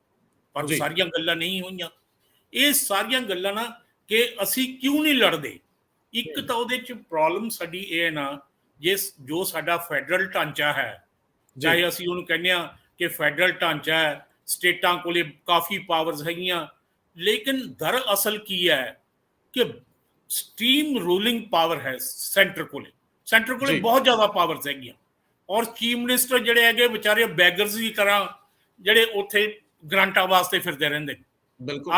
ਪਰ ਸਾਰੀਆਂ ਗੱਲਾਂ ਨਹੀਂ ਹੋਈਆਂ। ਇਹ ਸਾਰੀਆਂ ਗੱਲਾਂ ਨਾ ਕਿ ਅਸੀਂ ਕਿਉਂ ਨਹੀਂ ਲੜਦੇ। ਇੱਕ ਤਾਂ ਉਹਦੇ 'ਚ ਪ੍ਰੋਬਲਮ ਸਾਡੀ ਇਹ ਹੈ ਨਾ, ਜੋ ਸਾਡਾ ਫੈਡਰਲ ਢਾਂਚਾ ਹੈ, ਚਾਹੇ ਅਸੀਂ ਉਹਨੂੰ ਕਹਿੰਦੇ ਹਾਂ ਕਿ ਫੈਡਰਲ ਢਾਂਚਾ ਹੈ, ਸਟੇਟਾਂ ਕੋਲੇ ਕਾਫੀ ਪਾਵਰਸ ਹੈਗੀਆਂ, ਲੇਕਿਨ ਦਰਅਸਲ ਕੀ ਹੈ ਕਿ ਸਟ੍ਰੀਮ ਰੂਲਿੰਗ ਪਾਵਰ ਹੈ ਸੈਂਟਰ ਕੋਲੇ ਬਹੁਤ ਜ਼ਿਆਦਾ ਪਾਵਰਸ ਹੈਗੀਆਂ। ਔਰ ਚੀਫ ਮਿਨਿਸਟਰ ਜਿਹੜੇ ਹੈਗੇ ਵਿਚਾਰੇ ਬੈਗਰਸ ਦੀ ਤਰ੍ਹਾਂ ਜਿਹੜੇ ਉੱਥੇ ਗ੍ਰਾਂਟਾਂ ਵਾਸਤੇ ਫਿਰਦੇ ਰਹਿੰਦੇ।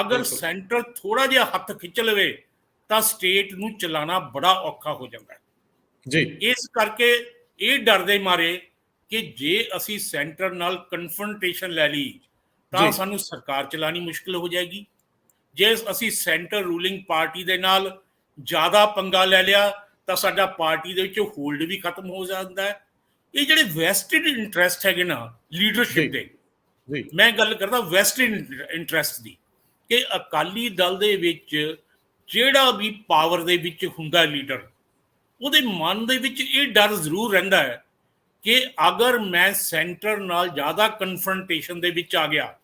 ਅਗਰ ਸੈਂਟਰ ਥੋੜਾ ਜਿਹਾ ਹੱਥ ਖਿੱਚ ਲਵੇ ਤਾਂ ਸਟੇਟ ਨੂੰ ਚਲਾਉਣਾ ਬੜਾ ਔਖਾ ਹੋ ਜਾਂਦਾ ਹੈ ਜੀ। ਇਸ ਕਰਕੇ ਇਹ ਡਰਦੇ ਮਾਰੇ ਕਿ ਜੇ ਅਸੀਂ ਸੈਂਟਰ ਨਾਲ ਕਨਫਰੰਟੇਸ਼ਨ ਲੈ ਲਈ ਤਾਂ ਸਾਨੂੰ ਸਰਕਾਰ ਚਲਾਉਣੀ ਮੁਸ਼ਕਿਲ ਹੋ ਜਾਏਗੀ। ਜੇ ਅਸੀਂ ਸੈਂਟਰ ਰੂਲਿੰਗ ਪਾਰਟੀ ਦੇ ਨਾਲ ਜ਼ਿਆਦਾ ਪੰਗਾ ਲੈ ਲਿਆ ਤਾਂ ਸਾਡਾ ਪਾਰਟੀ ਦੇ ਵਿੱਚ ਹੋਲਡ ਵੀ ਖਤਮ ਹੋ ਜਾਂਦਾ ਹੈ। ਇਹ ਜਿਹੜੇ ਵੈਸਟਡ ਇੰਟਰਸਟ ਹੈਗੇ ਨਾ ਲੀਡਰਸ਼ਿਪ ਦੇ, ਮੈਂ ਗੱਲ ਕਰਦਾ ਵੈਸਟਡ ਇੰਟਰਸਟ ਦੀ, ਕਿ ਅਕਾਲੀ ਦਲ ਦੇ ਵਿੱਚ ਜਿਹੜਾ ਵੀ ਪਾਵਰ ਦੇ ਵਿੱਚ ਹੁੰਦਾ ਲੀਡਰ, ਉਹਦੇ ਮਨ ਦੇ ਵਿੱਚ ਇਹ ਡਰ ਜ਼ਰੂਰ ਰਹਿੰਦਾ ਹੈ ਕਿ ਅਗਰ ਮੈਂ ਸੈਂਟਰ ਨਾਲ ਜ਼ਿਆਦਾ ਕਨਫਰੰਟੇਸ਼ਨ ਦੇ ਵਿੱਚ ਆ ਗਿਆ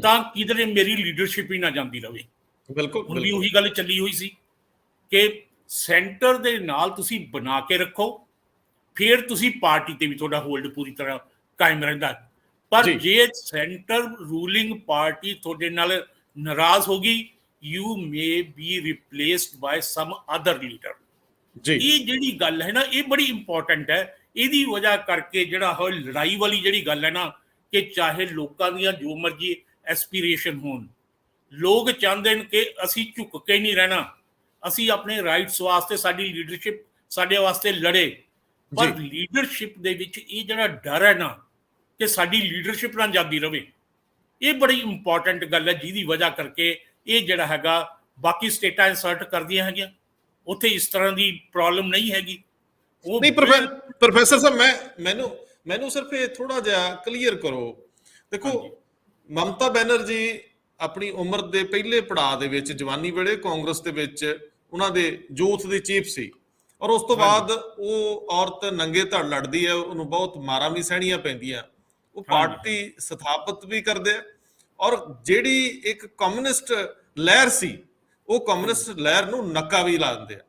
ਤਾਂ ਕਿਧਰੇ ਮੇਰੀ ਲੀਡਰਸ਼ਿਪ ਹੀ ਨਾ ਜਾਂਦੀ ਰਹੇ। ਹੁਣ ਵੀ ਉਹੀ ਗੱਲ ਚੱਲੀ ਹੋਈ ਸੀ ਕਿ ਸੈਂਟਰ ਦੇ ਨਾਲ ਤੁਸੀਂ ਬਣਾ ਕੇ ਰੱਖੋ, ਫਿਰ ਤੁਸੀਂ ਪਾਰਟੀ ਤੇ ਵੀ ਤੁਹਾਡਾ ਹੋਲਡ ਪੂਰੀ ਤਰ੍ਹਾਂ ਕਾਇਮ ਰਹਿੰਦਾ। ਪਰ ਜੇ ਸੈਂਟਰ ਰੂਲਿੰਗ ਪਾਰਟੀ ਤੁਹਾਡੇ ਨਾਲ ਨਾਰਾਜ਼ ਹੋ ਗਈ, you may be replaced by some other leader. ਇਹ ਜਿਹੜੀ ਗੱਲ ਹੈ ਨਾ, ਇਹ ਬੜੀ ਇੰਪੋਰਟੈਂਟ ਹੈ। ਇਹਦੀ ਵਜ੍ਹਾ ਕਰਕੇ ਜਿਹੜਾ ਹੋ ਲੜਾਈ ਵਾਲੀ ਜਿਹੜੀ ਗੱਲ ਹੈ ਨਾ, ਕਿ ਚਾਹੇ ਲੋਕਾਂ ਦੀਆਂ ਜੋ ਮਰਜ਼ੀ ਐਸਪੀਰੇਸ਼ਨ ਹੋਣ, ਲੋਕ ਚਾਹੁੰਦੇ ਨੇ ਕਿ ਅਸੀਂ ਝੁੱਕ ਕੇ ਨਹੀਂ ਰਹਿਣਾ, ਅਸੀਂ ਆਪਣੇ ਰਾਈਟਸ ਵਾਸਤੇ ਸਾਡੀ ਲੀਡਰਸ਼ਿਪ ਸਾਡੇ ਵਾਸਤੇ ਲੜੇ। ਪਰ ਲੀਡਰਸ਼ਿਪ ਦੇ ਵਿੱਚ ਇਹ ਜਿਹੜਾ ਡਰ ਹੈ ਨਾ ਕਿ ਸਾਡੀ ਲੀਡਰਸ਼ਿਪ ਨਾ ਜਾਂਦੀ ਰਹੇ, ਇਹ ਬੜੀ ਇੰਪੋਰਟੈਂਟ ਗੱਲ ਹੈ, ਜਿਹਦੀ ਵਜ੍ਹਾ ਕਰਕੇ ਇਹ ਜਿਹੜਾ ਹੈਗਾ ਬਾਕੀ ਸਟੇਟਾਂ ਇਨਸਰਟ ਕਰਦੀਆਂ ਹੈਗੀਆਂ, ਉੱਥੇ ਇਸ ਤਰ੍ਹਾਂ ਦੀ ਪ੍ਰੋਬਲਮ ਨਹੀਂ ਹੈਗੀ। ਉਹ ਨਹੀਂ ਪ੍ਰੋਫੈਸਰ ਸਾਹਿਬ, ਮੈਨੂੰ ਸਿਰਫ ਇਹ ਥੋੜਾ ਜਿਹਾ ਕਲੀਅਰ ਕਰੋ। ਦੇਖੋ, ਮਮਤਾ ਬੈਨਰਜੀ ਆਪਣੀ ਉਮਰ ਦੇ ਪਹਿਲੇ ਪੜਾਅ ਦੇ ਵਿੱਚ ਜਵਾਨੀ ਵੇਲੇ ਕਾਂਗਰਸ ਦੇ ਵਿੱਚ ਉਹਨਾਂ ਦੇ ਯੂਥ ਦੀ ਚੀਫ ਸੀ, ਔਰ ਉਸ ਤੋਂ ਬਾਅਦ ਉਹ ਔਰਤ ਨੰਗੇ ਧੜ ਲੜਦੀ ਹੈ, ਉਹਨੂੰ ਬਹੁਤ ਮਾਰਾਂ ਵੀ ਸਹਿਣੀਆਂ ਪੈਂਦੀਆਂ, ਉਹ ਪਾਰਟੀ ਸਥਾਪਿਤ ਵੀ ਕਰਦੇ ਆ, ਔਰ ਜਿਹੜੀ ਇੱਕ ਕਮਿਊਨਿਸਟ ਲਹਿਰ ਸੀ ਉਹ ਕਮਿਊਨਿਸਟ ਲਹਿਰ ਨੂੰ ਨੱਕਾ ਵੀ ਲਾ ਦਿੰਦੇ ਆ,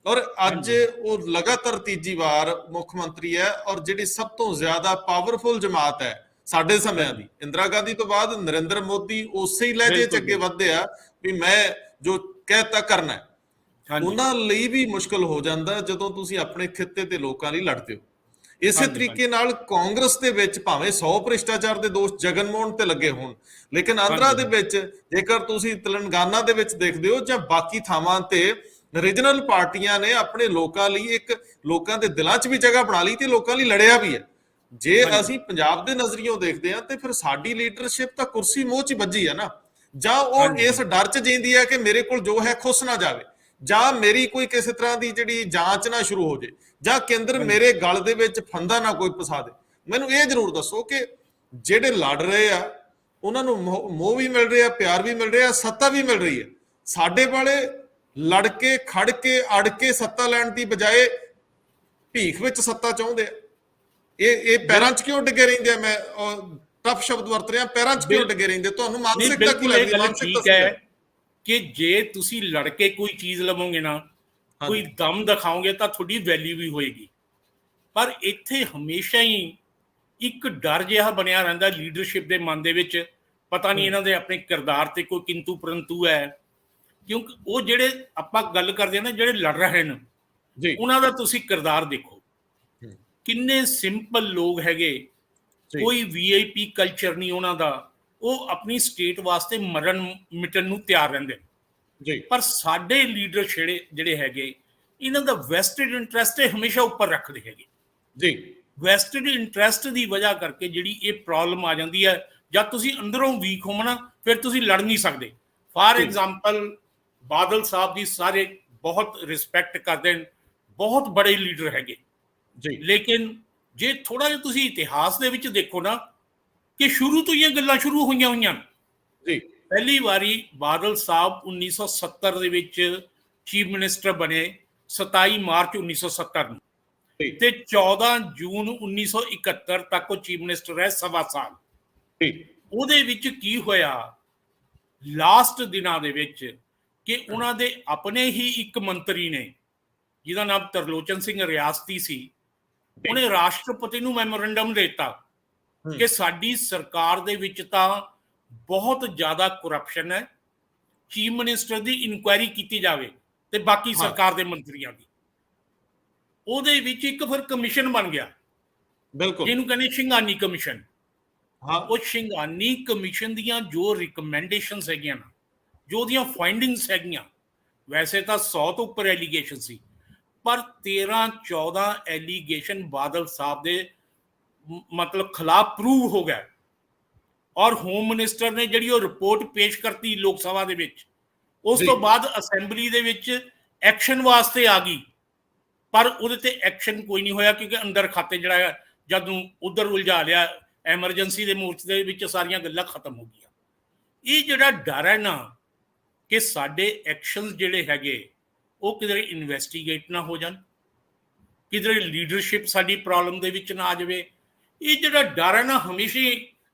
ਔਰ ਅੱਜ ਉਹ ਲਗਾਤਾਰ ਤੀਜੀ ਵਾਰ ਮੁੱਖ ਮੰਤਰੀ ਹੈ। ਔਰ ਜਿਹੜੀ ਸਭ ਤੋਂ ਜ਼ਿਆਦਾ ਪਾਵਰਫੁਲ ਜਮਾਤ ਹੈ ਸਾਡੇ ਸਮਿਆਂ ਦੀ, ਇੰਦਰਾ ਗਾਂਧੀ ਤੋਂ ਬਾਅਦ ਨਰਿੰਦਰ ਮੋਦੀ ਉਸੇ ਹੀ ਲਹਿਜੇ ਚ ਅੱਗੇ ਵਧਦੇ ਆ ਵੀ ਮੈਂ ਜੋ ਕਹਿਤਾ ਕਰਨਾ ਹੈ। ਉਹਨਾਂ ਲਈ ਵੀ ਮੁਸ਼ਕਲ ਹੋ ਜਾਂਦਾ ਜਦੋਂ ਤੁਸੀਂ ਆਪਣੇ ਖਿੱਤੇ ਤੇ ਲੋਕਾਂ ਲਈ ਲੜਦੇ ਹੋ। ਇਸੇ ਤਰੀਕੇ ਨਾਲ ਕਾਂਗਰਸ ਦੇ ਵਿੱਚ ਭਾਵੇਂ 100 ਭ੍ਰਿਸ਼ਟਾਚਾਰ ਦੇ ਦੋਸ਼ ਜਗਨ ਮੋਹਨ ਤੇ ਲੱਗੇ ਹੋਣ, ਲੇਕਿਨ ਆਂਧਰਾ ਦੇ ਵਿੱਚ ਜੇਕਰ ਤੁਸੀਂ ਤੇਲੰਗਾਨਾ ਦੇ ਵਿੱਚ ਦੇਖਦੇ ਹੋ ਜਾਂ ਬਾਕੀ ਥਾਵਾਂ ਤੇ ਰੀਜਨਲ ਪਾਰਟੀਆਂ ਨੇ ਆਪਣੇ ਲੋਕਾਂ ਲਈ ਇੱਕ ਲੋਕਾਂ ਦੇ ਦਿਲਾਂ 'ਚ ਵੀ ਜਗ੍ਹਾ ਬਣਾ ਲਈ ਤੇ ਲੋਕਾਂ ਲਈ ਲੜਿਆ ਵੀ ਹੈ। ਜੇ ਅਸੀਂ ਪੰਜਾਬ ਦੇ ਨਜ਼ਰੀਓਂ ਦੇਖਦੇ ਹਾਂ ਤੇ ਫਿਰ ਸਾਡੀ ਲੀਡਰਸ਼ਿਪ ਤਾਂ ਕੁਰਸੀ ਮੋਹ 'ਚ ਵੱਜੀ ਹੈ ਨਾ, ਜਾਂ ਉਹ ਇਸ ਡਰ 'ਚ ਜੀਂਦੀ ਹੈ ਕਿ ਮੇਰੇ ਕੋਲ ਜੋ ਹੈ ਖੁੱਸ ਨਾ ਜਾਵੇ, ਜਾਂ ਮੇਰੀ ਕੋਈ ਕਿਸੇ ਤਰ੍ਹਾਂ ਦੀ ਜਿਹੜੀ ਜਾਂਚ ਨਾ ਸ਼ੁਰੂ ਹੋ ਜੇ, ਜਾਂ ਕੇਂਦਰ ਮੇਰੇ ਗਲ ਦੇ ਵਿੱਚ ਫੰਦਾ ਨਾ ਕੋਈ ਫਸਾ ਦੇ। ਮੈਨੂੰ ਇਹ ਜ਼ਰੂਰ ਦੱਸੋ ਕਿ ਜਿਹੜੇ ਲੜ ਰਹੇ ਆ ਉਹਨਾਂ ਨੂੰ ਮੋਹ ਵੀ ਮਿਲ ਰਿਹਾ, ਪਿਆਰ ਵੀ ਮਿਲ ਰਿਹਾ, ਸੱਤਾ ਵੀ ਮਿਲ ਰਹੀ ਹੈ। ਸਾਡੇ ਵਾਲੇ ਲੜ ਕੇ ਖੜ ਕੇ ਅੜ ਕੇ ਸੱਤਾ ਲੈਣ ਦੀ ਬਜਾਏ ਭੀਖ ਵਿੱਚ ਸੱਤਾ ਚਾਹੁੰਦੇ ਆ। ਇਹ ਪੈਰਾਂ 'ਚ ਕਿਉਂ ਡਿੱਗੇ ਰਹਿੰਦੇ ਆ? ਮੈਂ ਟਫ ਸ਼ਬਦ ਵਰਤ ਰਿਹਾ, ਪੈਰਾਂ 'ਚ ਕਿਉਂ ਡਿੱਗੇ ਰਹਿੰਦੇ? ਤੁਹਾਨੂੰ ਨਹੀਂ, ਮਾਨਸਿਕਤਾ ਕੀ ਬਿਲਕੁਲ ਇਹ ਲੱਗਦੀ? ਗੱਲ ਮਾਨਸਿਕਤਾ ਠੀਕ ਹੈ ਕਿ ਜੇ ਤੁਸੀਂ ਲੜ ਕੇ ਕੋਈ ਚੀਜ਼ ਲਵੋਗੇ ਨਾ, ਕੋਈ ਦਮ ਦਿਖਾਓਗੇ ਤਾਂ ਤੁਹਾਡੀ ਵੈਲਿਊ ਵੀ ਹੋਏਗੀ। ਪਰ ਇੱਥੇ ਹਮੇਸ਼ਾ ਹੀ ਇੱਕ ਡਰ ਜਿਹਾ ਬਣਿਆ ਰਹਿੰਦਾ ਲੀਡਰਸ਼ਿਪ ਦੇ ਮਨ ਦੇ ਵਿੱਚ, ਪਤਾ ਨਹੀਂ ਇਹਨਾਂ ਦੇ ਆਪਣੇ ਕਿਰਦਾਰ ਤੇ ਕੋਈ ਕਿੰਤੂ ਪਰੰਤੂ ਹੈ। ਕਿਉਂਕਿ ਉਹ ਜਿਹੜੇ ਆਪਾਂ ਗੱਲ ਕਰਦੇ ਹਾਂ ਨਾ, ਜਿਹੜੇ ਲੜ ਰਹੇ ਨੇ ਜੀ, ਉਹਨਾਂ ਦਾ ਤੁਸੀਂ ਕਿਰਦਾਰ ਦੇਖੋ, ਕਿੰਨੇ ਸਿੰਪਲ ਲੋਕ ਹੈਗੇ, ਕੋਈ VIP ਕਲਚਰ ਨਹੀਂ ਉਹਨਾਂ ਦਾ, ਉਹ ਆਪਣੀ ਸਟੇਟ ਵਾਸਤੇ ਮਰਨ ਮਿਟਣ ਨੂੰ ਤਿਆਰ ਰਹਿੰਦੇ ਜੀ। ਪਰ ਸਾਡੇ ਲੀਡਰ ਜਿਹੜੇ ਹੈਗੇ, ਇਹਨਾਂ ਦਾ ਵੈਸਟਡ ਇੰਟਰਸਟ ਹਮੇਸ਼ਾ ਉੱਪਰ ਰੱਖਦੇ ਹੈਗੇ ਜੀ। ਵੈਸਟਡ ਇੰਟਰਸਟ ਦੀ ਵਜ੍ਹਾ ਕਰਕੇ ਜਿਹੜੀ ਇਹ ਪ੍ਰੋਬਲਮ ਆ ਜਾਂਦੀ ਹੈ, ਜਦ ਤੁਸੀਂ ਅੰਦਰੋਂ ਵੀਕ ਹੋ ਨਾ, ਫਿਰ ਤੁਸੀਂ ਲੜ ਨਹੀਂ ਸਕਦੇ। ਫਾਰ ਐਗਜ਼ਾਮਪਲ ਬਾਦਲ ਸਾਹਿਬ ਦੀ ਸਾਰੇ ਬਹੁਤ ਰਿਸਪੈਕਟ ਕਰਦੇ ਨੇ, ਬਹੁਤ ਬੜੇ ਲੀਡਰ ਹੈਗੇ ਜੀ। ਲੇਕਿਨ ਜੇ ਥੋੜਾ ਜਿਹਾ ਤੁਸੀਂ ਇਤਿਹਾਸ ਦੇ ਵਿੱਚ ਦੇਖੋ ਨਾ, ਕਿ ਸ਼ੁਰੂ ਤੋਂ ਹੀ ਇਹ ਗੱਲਾਂ ਸ਼ੁਰੂ ਹੋਈਆਂ ਜੀ। ਪਹਿਲੀ ਵਾਰੀ ਬਾਦਲ ਸਾਹਿਬ 1970 ਦੇ ਵਿੱਚ ਚੀਫ ਮਿਨਿਸਟਰ ਬਣੇ, 27 ਮਾਰਚ 1970 ਨੂੰ, ਤੇ 14 ਜੂਨ 1971 ਤੱਕ ਉਹ ਚੀਫ ਮਿਨਿਸਟਰ ਰਹੇ, 1.25 ਸਾਲ। ਉਹਦੇ ਵਿੱਚ ਕੀ ਹੋਇਆ ਲਾਸਟ ਦਿਨਾਂ ਦੇ ਵਿੱਚ, ਕਿ ਉਹਨਾਂ ਦੇ ਆਪਣੇ ਹੀ ਇੱਕ ਮੰਤਰੀ ਨੇ, ਜਿਹਦਾ ਨਾਮ ਤਰਲੋਚਨ ਸਿੰਘ ਰਿਆਸਤੀ ਸੀ, ਉਹਨੇ ਰਾਸ਼ਟਰਪਤੀ ਨੂੰ ਮੈਮੋਰੰਡਮ ਦਿੱਤਾ ਕਿ ਸਾਡੀ ਸਰਕਾਰ ਦੇ ਵਿੱਚ ਤਾਂ ਬਹੁਤ ਜ਼ਿਆਦਾ ਕਰਪਸ਼ਨ ਹੈ, ਚੀਫ ਮਿਨਿਸਟਰ ਦੀ ਇਨਕੁਆਇਰੀ ਕੀਤੀ ਜਾਵੇ ਤੇ ਬਾਕੀ ਸਰਕਾਰ ਦੇ ਮੰਤਰੀਆਂ ਦੀ। ਉਹਦੇ ਵਿੱਚ ਇੱਕ ਫਿਰ ਕਮਿਸ਼ਨ ਬਣ ਗਿਆ, ਬਿਲਕੁਲ, ਜਿਹਨੂੰ ਕਹਿੰਦੇ ਸ਼ਿੰਗਾਨੀ ਕਮਿਸ਼ਨ। ਹਾਂ, ਉਹ ਸ਼ਿੰਗਾਨੀ ਕਮਿਸ਼ਨ ਦੀਆਂ ਜੋ ਰਿਕਮੈਂਡੇਸ਼ਨਸ ਹੈਗੀਆਂ ਨਾ, ਜੋ ਉਹਦੀਆਂ ਫਾਈਂਡਿੰਗਸ ਹੈਗੀਆਂ, ਵੈਸੇ ਤਾਂ 100 ਤੋਂ ਉੱਪਰ ਐਲੀਗੇਸ਼ਨ ਸੀ, ਪਰ 13-14 ਐਲੀਗੇਸ਼ਨ ਬਾਦਲ ਸਾਹਿਬ ਦੇ ਮਤਲਬ ਖਿਲਾਫ ਪ੍ਰੂਵ ਹੋ ਗਏ। ਔਰ ਹੋਮ ਮਿਨਿਸਟਰ ਨੇ ਜਿਹੜੀ ਉਹ ਰਿਪੋਰਟ ਪੇਸ਼ ਕਰਤੀ ਲੋਕ ਸਭਾ ਦੇ ਵਿੱਚ, ਉਸ ਤੋਂ ਬਾਅਦ ਅਸੈਂਬਲੀ ਦੇ ਵਿੱਚ ਐਕਸ਼ਨ ਵਾਸਤੇ ਆ ਗਈ, ਪਰ ਉਹਦੇ ਤੇ ਐਕਸ਼ਨ ਕੋਈ ਨਹੀਂ ਹੋਇਆ, ਕਿਉਂਕਿ ਅੰਦਰ ਖਾਤੇ ਜਿਹੜਾ ਜਦ ਨੂੰ ਉਧਰ ਉਲਝਾ ਲਿਆ, ਐਮਰਜੈਂਸੀ ਦੇ ਮੋਰਚੇ ਦੇ ਵਿੱਚ ਸਾਰੀਆਂ ਗੱਲਾਂ ਖਤਮ ਹੋ ਗਈਆਂ। ਇਹ ਜਿਹੜਾ ਡਰ ਹੈ ਨਾ ਕਿ ਸਾਡੇ ਐਕਸ਼ਨਸ ਜਿਹੜੇ ਹੈਗੇ ਉਹ ਕਿਧਰੇ ਇਨਵੈਸਟੀਗੇਟ ਨਾ ਹੋ ਜਾਣ, ਕਿਧਰੇ ਲੀਡਰਸ਼ਿਪ ਸਾਡੀ ਪ੍ਰੋਬਲਮ ਦੇ ਵਿੱਚ ਨਾ ਆ ਜਾਵੇ। ਇਹ ਜਿਹੜਾ ਡਰ ਹੈ ਨਾ ਹਮੇਸ਼ਾ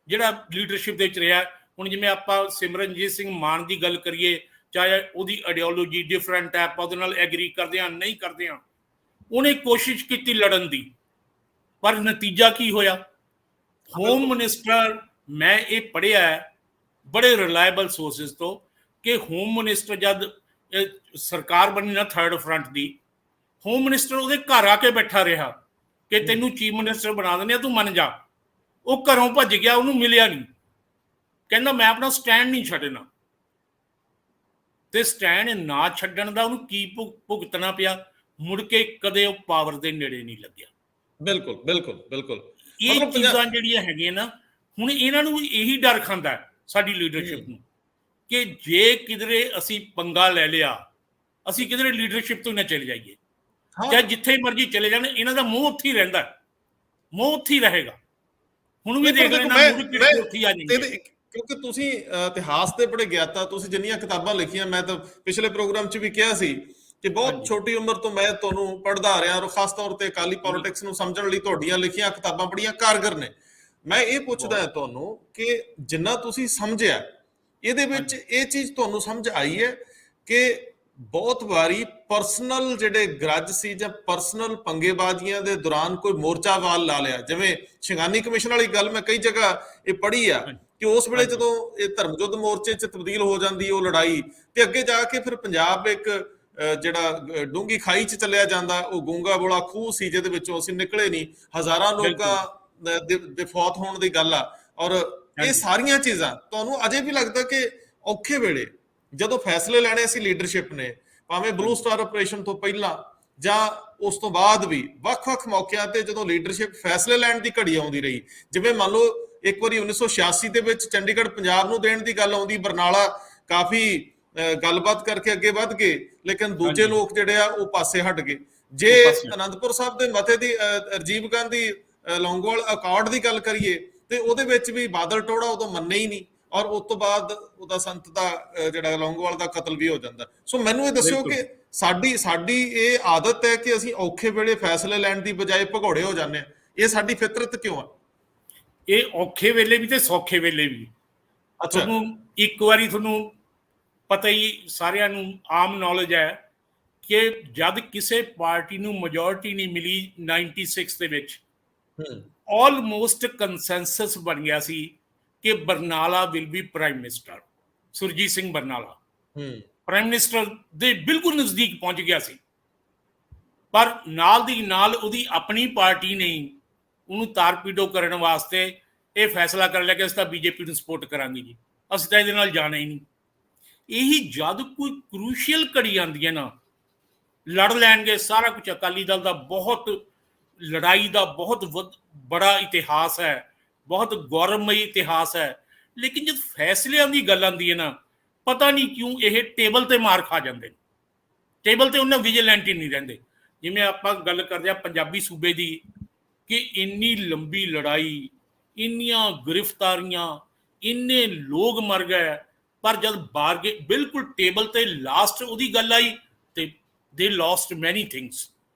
ਜਿਹੜਾ ਲੀਡਰਸ਼ਿਪ ਦੇ ਵਿੱਚ ਰਿਹਾ। ਹੁਣ ਜਿਵੇਂ ਆਪਾਂ ਸਿਮਰਨਜੀਤ ਸਿੰਘ ਮਾਨ ਦੀ ਗੱਲ ਕਰੀਏ, ਚਾਹੇ ਉਹਦੀ ਆਈਡੀਓਲੋਜੀ ਡਿਫਰੈਂਟ ਹੈ, ਆਪਾਂ ਉਹਦੇ ਨਾਲ ਐਗਰੀ ਕਰਦੇ ਹਾਂ ਨਹੀਂ ਕਰਦੇ ਹਾਂ, ਉਹਨੇ ਕੋਸ਼ਿਸ਼ ਕੀਤੀ ਲੜਨ ਦੀ, ਪਰ ਨਤੀਜਾ ਕੀ ਹੋਇਆ? ਹੋਮ ਮਿਨਿਸਟਰ, ਮੈਂ ਇਹ ਪੜ੍ਹਿਆ ਬੜੇ ਰਿਲਾਇਬਲ ਸੋਰਸਿਸ ਤੋਂ, ਕਿ ਹੋਮ ਮਿਨਿਸਟਰ ਜਦ ਸਰਕਾਰ ਬਣੀ ਨਾ ਥਰਡ ਫਰੰਟ ਦੀ, ਹੋਮ ਮਿਨਿਸਟਰ ਉਹਦੇ ਘਰ ਆ ਕੇ ਬੈਠਾ ਰਿਹਾ ਕਿ ਤੈਨੂੰ ਚੀਫ ਮਿਨਿਸਟਰ ਬਣਾ ਦਿੰਦੇ ਆ, ਤੂੰ ਮੰਨ ਜਾ। ਉਹ ਘਰੋਂ ਭੱਜ ਗਿਆ, ਉਹਨੂੰ ਮਿਲਿਆ ਨਹੀਂ, ਕਹਿੰਦਾ ਮੈਂ ਆਪਣਾ ਸਟੈਂਡ ਨਹੀਂ ਛੱਡਣਾ। ਤੇ ਸਟੈਂਡ ਨਾ ਛੱਡਣ ਦਾ ਉਹਨੂੰ ਕੀ ਭੁਗਤਣਾ ਪਿਆ? ਮੁੜ ਕੇ ਕਦੇ ਉਹ ਪਾਵਰ ਦੇ ਨੇੜੇ ਨਹੀਂ ਲੱਗਿਆ। ਬਿਲਕੁਲ ਬਿਲਕੁਲ ਬਿਲਕੁਲ। ਇਹ ਚੀਜ਼ਾਂ ਜਿਹੜੀਆਂ ਹੈਗੀਆਂ ਨਾ, ਹੁਣ ਇਹਨਾਂ ਨੂੰ ਇਹੀ ਡਰ ਖਾਂਦਾ ਸਾਡੀ ਲੀਡਰਸ਼ਿਪ ਨੂੰ, ਕਿ ਜੇ ਕਿਧਰੇ ਅਸੀਂ ਪੰਗਾ ਲੈ ਲਿਆ, ਅਸੀਂ ਕਿਧਰੇ ਲੀਡਰਸ਼ਿਪ ਤੋਂ ਨਾ ਚਲੇ ਜਾਈਏ, ਚਾਹੇ ਜਿੱਥੇ ਮਰਜ਼ੀ ਚਲੇ ਜਾਣ, ਇਹਨਾਂ ਦਾ ਮੂੰਹ ਉੱਥੇ ਹੀ ਰਹਿੰਦਾ, ਮੂੰਹ ਉੱਥੇ ਹੀ ਰਹੇਗਾ। ਹੁਣ ਵੀ ਦੇਖ ਲੈਣਾ ਉੱਥੇ ਆ ਜਾਣਗੇ। ਕਿਉਂਕਿ ਤੁਸੀਂ ਇਤਿਹਾਸ ਦੇ ਬੜੇ ਗਿਆਤਾ, ਤੁਸੀਂ ਜਿੰਨੀਆਂ ਕਿਤਾਬਾਂ ਲਿਖੀਆਂ, ਮੈਂ ਤਾਂ ਪਿਛਲੇ ਪ੍ਰੋਗਰਾਮ 'ਚ ਵੀ ਕਿਹਾ ਸੀ ਕਿ ਬਹੁਤ ਛੋਟੀ ਉਮਰ ਤੋਂ ਮੈਂ ਤੁਹਾਨੂੰ ਪੜ੍ਹਦਾ ਆ ਰਿਹਾ, ਔਰ ਖਾਸ ਤੌਰ ਤੇ ਅਕਾਲੀ ਪੋਲਿਟਿਕਸ ਨੂੰ ਸਮਝਣ ਲਈ ਤੁਹਾਡੀਆਂ ਲਿਖੀਆਂ ਕਿਤਾਬਾਂ ਬੜੀਆਂ ਕਾਰਗਰ ਨੇ। ਮੈਂ ਇਹ ਪੁੱਛਦਾ ਤੁਹਾਨੂੰ ਕਿ ਜਿੰਨਾ ਤੁਸੀਂ ਸਮਝਿਆ, ਇਹਦੇ ਵਿੱਚ ਇਹ ਚੀਜ਼ ਤੁਹਾਨੂੰ ਸਮਝ ਆਈ ਹੈ ਕਿ ਬਹੁਤ ਵਾਰੀ ਪਰਸਨਲ ਜਿਹੜੇ ਗਰਜ ਸੀ ਜਾਂ ਪਰਸਨਲ ਪੰਗੇਬਾਜ਼ੀਆਂ ਦੇ ਦੌਰਾਨ ਕੋਈ ਮੋਰਚਾ ਵਾਲ ਲਾ ਲਿਆ, ਜਿਵੇਂ ਸ਼ਿੰਗਾਨੀ ਕਮਿਸ਼ਨ ਵਾਲੀ ਗੱਲ ਮੈਂ ਕਈ ਜਗ੍ਹਾ ਇਹ ਪੜ੍ਹੀ ਆ ਕਿ ਉਸ ਵੇਲੇ ਜਦੋਂ ਇਹ ਧਰਮਯੁੱਧ ਮੋਰਚੇ 'ਚ ਤਬਦੀਲ ਹੋ ਜਾਂਦੀ ਉਹ ਲੜਾਈ, ਤੇ ਅੱਗੇ ਜਾ ਕੇ ਫਿਰ ਪੰਜਾਬ ਇੱਕ ਜਿਹੜਾ ਡੂੰਗੀ ਖਾਈ 'ਚ ਚੱਲਿਆ ਜਾਂਦਾ, ਉਹ ਗੂੰਗਾ ਬੋਲਾ ਖੂਹ ਸੀ ਜਿਹਦੇ ਵਿੱਚੋਂ ਅਸੀਂ ਨਿਕਲੇ ਨਹੀਂ, ਹਜ਼ਾਰਾਂ ਲੋਕਾਂ ਦੇ ਫੌਤ ਹੋਣ ਦੀ ਗੱਲ ਆ। ਔਰ ਇਹ ਸਾਰੀਆਂ ਚੀਜ਼ਾਂ ਤੁਹਾਨੂੰ ਅਜੇ ਵੀ ਲੱਗਦਾ ਕਿ ਔਖੇ ਵੇਲੇ ਜਦੋਂ ਫੈਸਲੇ ਲੈਣੇ ਸੀ ਲੀਡਰਸ਼ਿਪ ਨੇ, ਭਾਵੇਂ ਬਲੂ ਸਟਾਰ ਆਪਰੇਸ਼ਨ ਤੋਂ ਪਹਿਲਾਂ ਜਾਂ ਉਸ ਤੋਂ ਬਾਅਦ ਵੀ ਵੱਖ-ਵੱਖ ਮੌਕਿਆਂ ਤੇ ਜਦੋਂ ਲੀਡਰਸ਼ਿਪ ਫੈਸਲੇ ਲੈਣ ਦੀ ਘੜੀ ਆਉਂਦੀ ਰਹੀ, ਜਿਵੇਂ ਮੰਨ ਲਓ ਇੱਕ ਵਾਰੀ 1986 ਦੇ ਵਿੱਚ ਚੰਡੀਗੜ੍ਹ ਪੰਜਾਬ ਨੂੰ ਦੇਣ ਦੀ ਗੱਲ ਆਉਂਦੀ, ਬਰਨਾਲਾ ਕਾਫੀ ਗੱਲਬਾਤ ਕਰਕੇ ਅੱਗੇ ਵੱਧ ਗਏ, ਲੇਕਿਨ ਦੂਜੇ ਲੋਕ ਜਿਹੜੇ ਆ ਉਹ ਪਾਸੇ ਹਟ ਗਏ। ਜੇ ਅਨੰਦਪੁਰ ਸਾਹਿਬ ਦੇ ਮਤੇ ਦੀ ਰਾਜੀਵ ਗਾਂਧੀ ਲੌਂਗੋਵਾਲ ਅਕਾਰਡ ਦੀ ਗੱਲ ਕਰੀਏ ਤੇ ਉਹਦੇ ਵਿੱਚ ਵੀ ਬਾਦਲ ਟੋੜਾ ਉਦੋਂ ਮੰਨੇ ਹੀ ਨਹੀਂ, ਔਰ ਉਸ ਤੋਂ ਬਾਅਦ ਉਹਦਾ ਸੰਤ ਦਾ ਜਿਹੜਾ ਲੌਂਗੋਵਾਲ ਦਾ ਕਤਲ ਵੀ ਹੋ ਜਾਂਦਾ। ਸੋ ਮੈਨੂੰ ਇਹ ਦੱਸਿਓ ਕਿ ਸਾਡੀ ਇਹ ਆਦਤ ਹੈ ਕਿ ਅਸੀਂ ਔਖੇ ਵੇਲੇ ਫੈਸਲੇ ਲੈਣ ਦੀ ਬਜਾਏ ਭਗੌੜੇ ਹੋ ਜਾਂਦੇ ਹਾਂ, ਇਹ ਸਾਡੀ ਫਿਤਰਤ ਕਿਉਂ ਆ? ਇਹ ਔਖੇ ਵੇਲੇ ਵੀ ਤੇ ਸੌਖੇ ਵੇਲੇ ਵੀ। ਅੱਛਾ। ਤੁਹਾਨੂੰ ਇੱਕ ਵਾਰੀ ਤੁਹਾਨੂੰ ਪਤਾ ਹੀ ਸਾਰਿਆਂ ਨੂੰ ਆਮ ਨੌਲੇਜ ਹੈ ਕਿ ਜਦ ਕਿਸੇ ਪਾਰਟੀ ਨੂੰ ਮੈਜੋਰਿਟੀ ਨਹੀਂ ਮਿਲੀ 96 ਦੇ ਵਿੱਚ, ਆਲਮੋਸਟ ਕੰਸੈਂਸਸ ਬਣ ਗਿਆ ਸੀ ਕਿ Barnala will be prime minister. Surjit Singh Barnala prime minister ਦੇ ਬਿਲਕੁਲ ਨਜ਼ਦੀਕ ਪਹੁੰਚ ਗਿਆ ਸੀ, ਪਰ ਨਾਲ ਦੀ ਨਾਲ ਉਹਦੀ ਆਪਣੀ ਪਾਰਟੀ ਨੇ ਉਹਨੂੰ ਤਾਰਪੀਡੋ ਕਰਨ ਵਾਸਤੇ ਇਹ ਫੈਸਲਾ ਕਰ ਲਿਆ ਕਿ ਅਸੀਂ ਤਾਂ ਬੀਜੇਪੀ ਨੂੰ ਸਪੋਰਟ ਕਰਾਂਗੇ ਜੀ, ਅਸੀਂ ਤਾਂ ਇਹਦੇ ਨਾਲ ਜਾਣਾ ਹੀ ਨਹੀਂ। ਇਹੀ ਜਦ ਕੋਈ ਕਰੂਸ਼ੀਅਲ ਘੜੀ ਆਉਂਦੀ ਹੈ ਨਾ, ਲੜ ਲੈਣਗੇ ਸਾਰਾ ਕੁਝ। ਅਕਾਲੀ ਦਲ ਦਾ ਬਹੁਤ ਲੜਾਈ ਦਾ ਬਹੁਤ ਬੜਾ ਇਤਿਹਾਸ ਹੈ, ਬਹੁਤ ਗੌਰਵਮਈ ਇਤਿਹਾਸ ਹੈ, ਲੇਕਿਨ ਜਦ ਫੈਸਲਿਆਂ ਦੀ ਗੱਲ ਆਉਂਦੀ ਹੈ ਨਾ, ਪਤਾ ਨਹੀਂ ਕਿਉਂ ਇਹ ਟੇਬਲ ਤੇ ਮਾਰ ਖਾ ਜਾਂਦੇ ਨੇ। ਟੇਬਲ ਤੇ ਉਹਨਾਂ ਵਿਜੀਲੈਂਟ ਹੀ ਨਹੀਂ ਰਹਿੰਦੇ। ਜਿਵੇਂ ਆਪਾਂ ਗੱਲ ਕਰਦੇ ਹਾਂ ਪੰਜਾਬੀ ਸੂਬੇ ਦੀ, ਕਿ ਇੰਨੀ ਲੰਬੀ ਲੜਾਈ, ਇੰਨੀਆਂ ਗ੍ਰਿਫਤਾਰੀਆਂ, ਇੰਨੇ ਲੋਕ ਮਰ ਗਏ, ਪਰ ਜਦ ਬਾਰਗੇ ਬਿਲਕੁਲ ਟੇਬਲ ਤੇ ਲਾਸਟ ਉਹਦੀ ਗੱਲ ਆਈ ਤੇ ਦੇ ਲੋਸਟ ਮੈਨੀ ਥਿੰਗਸ।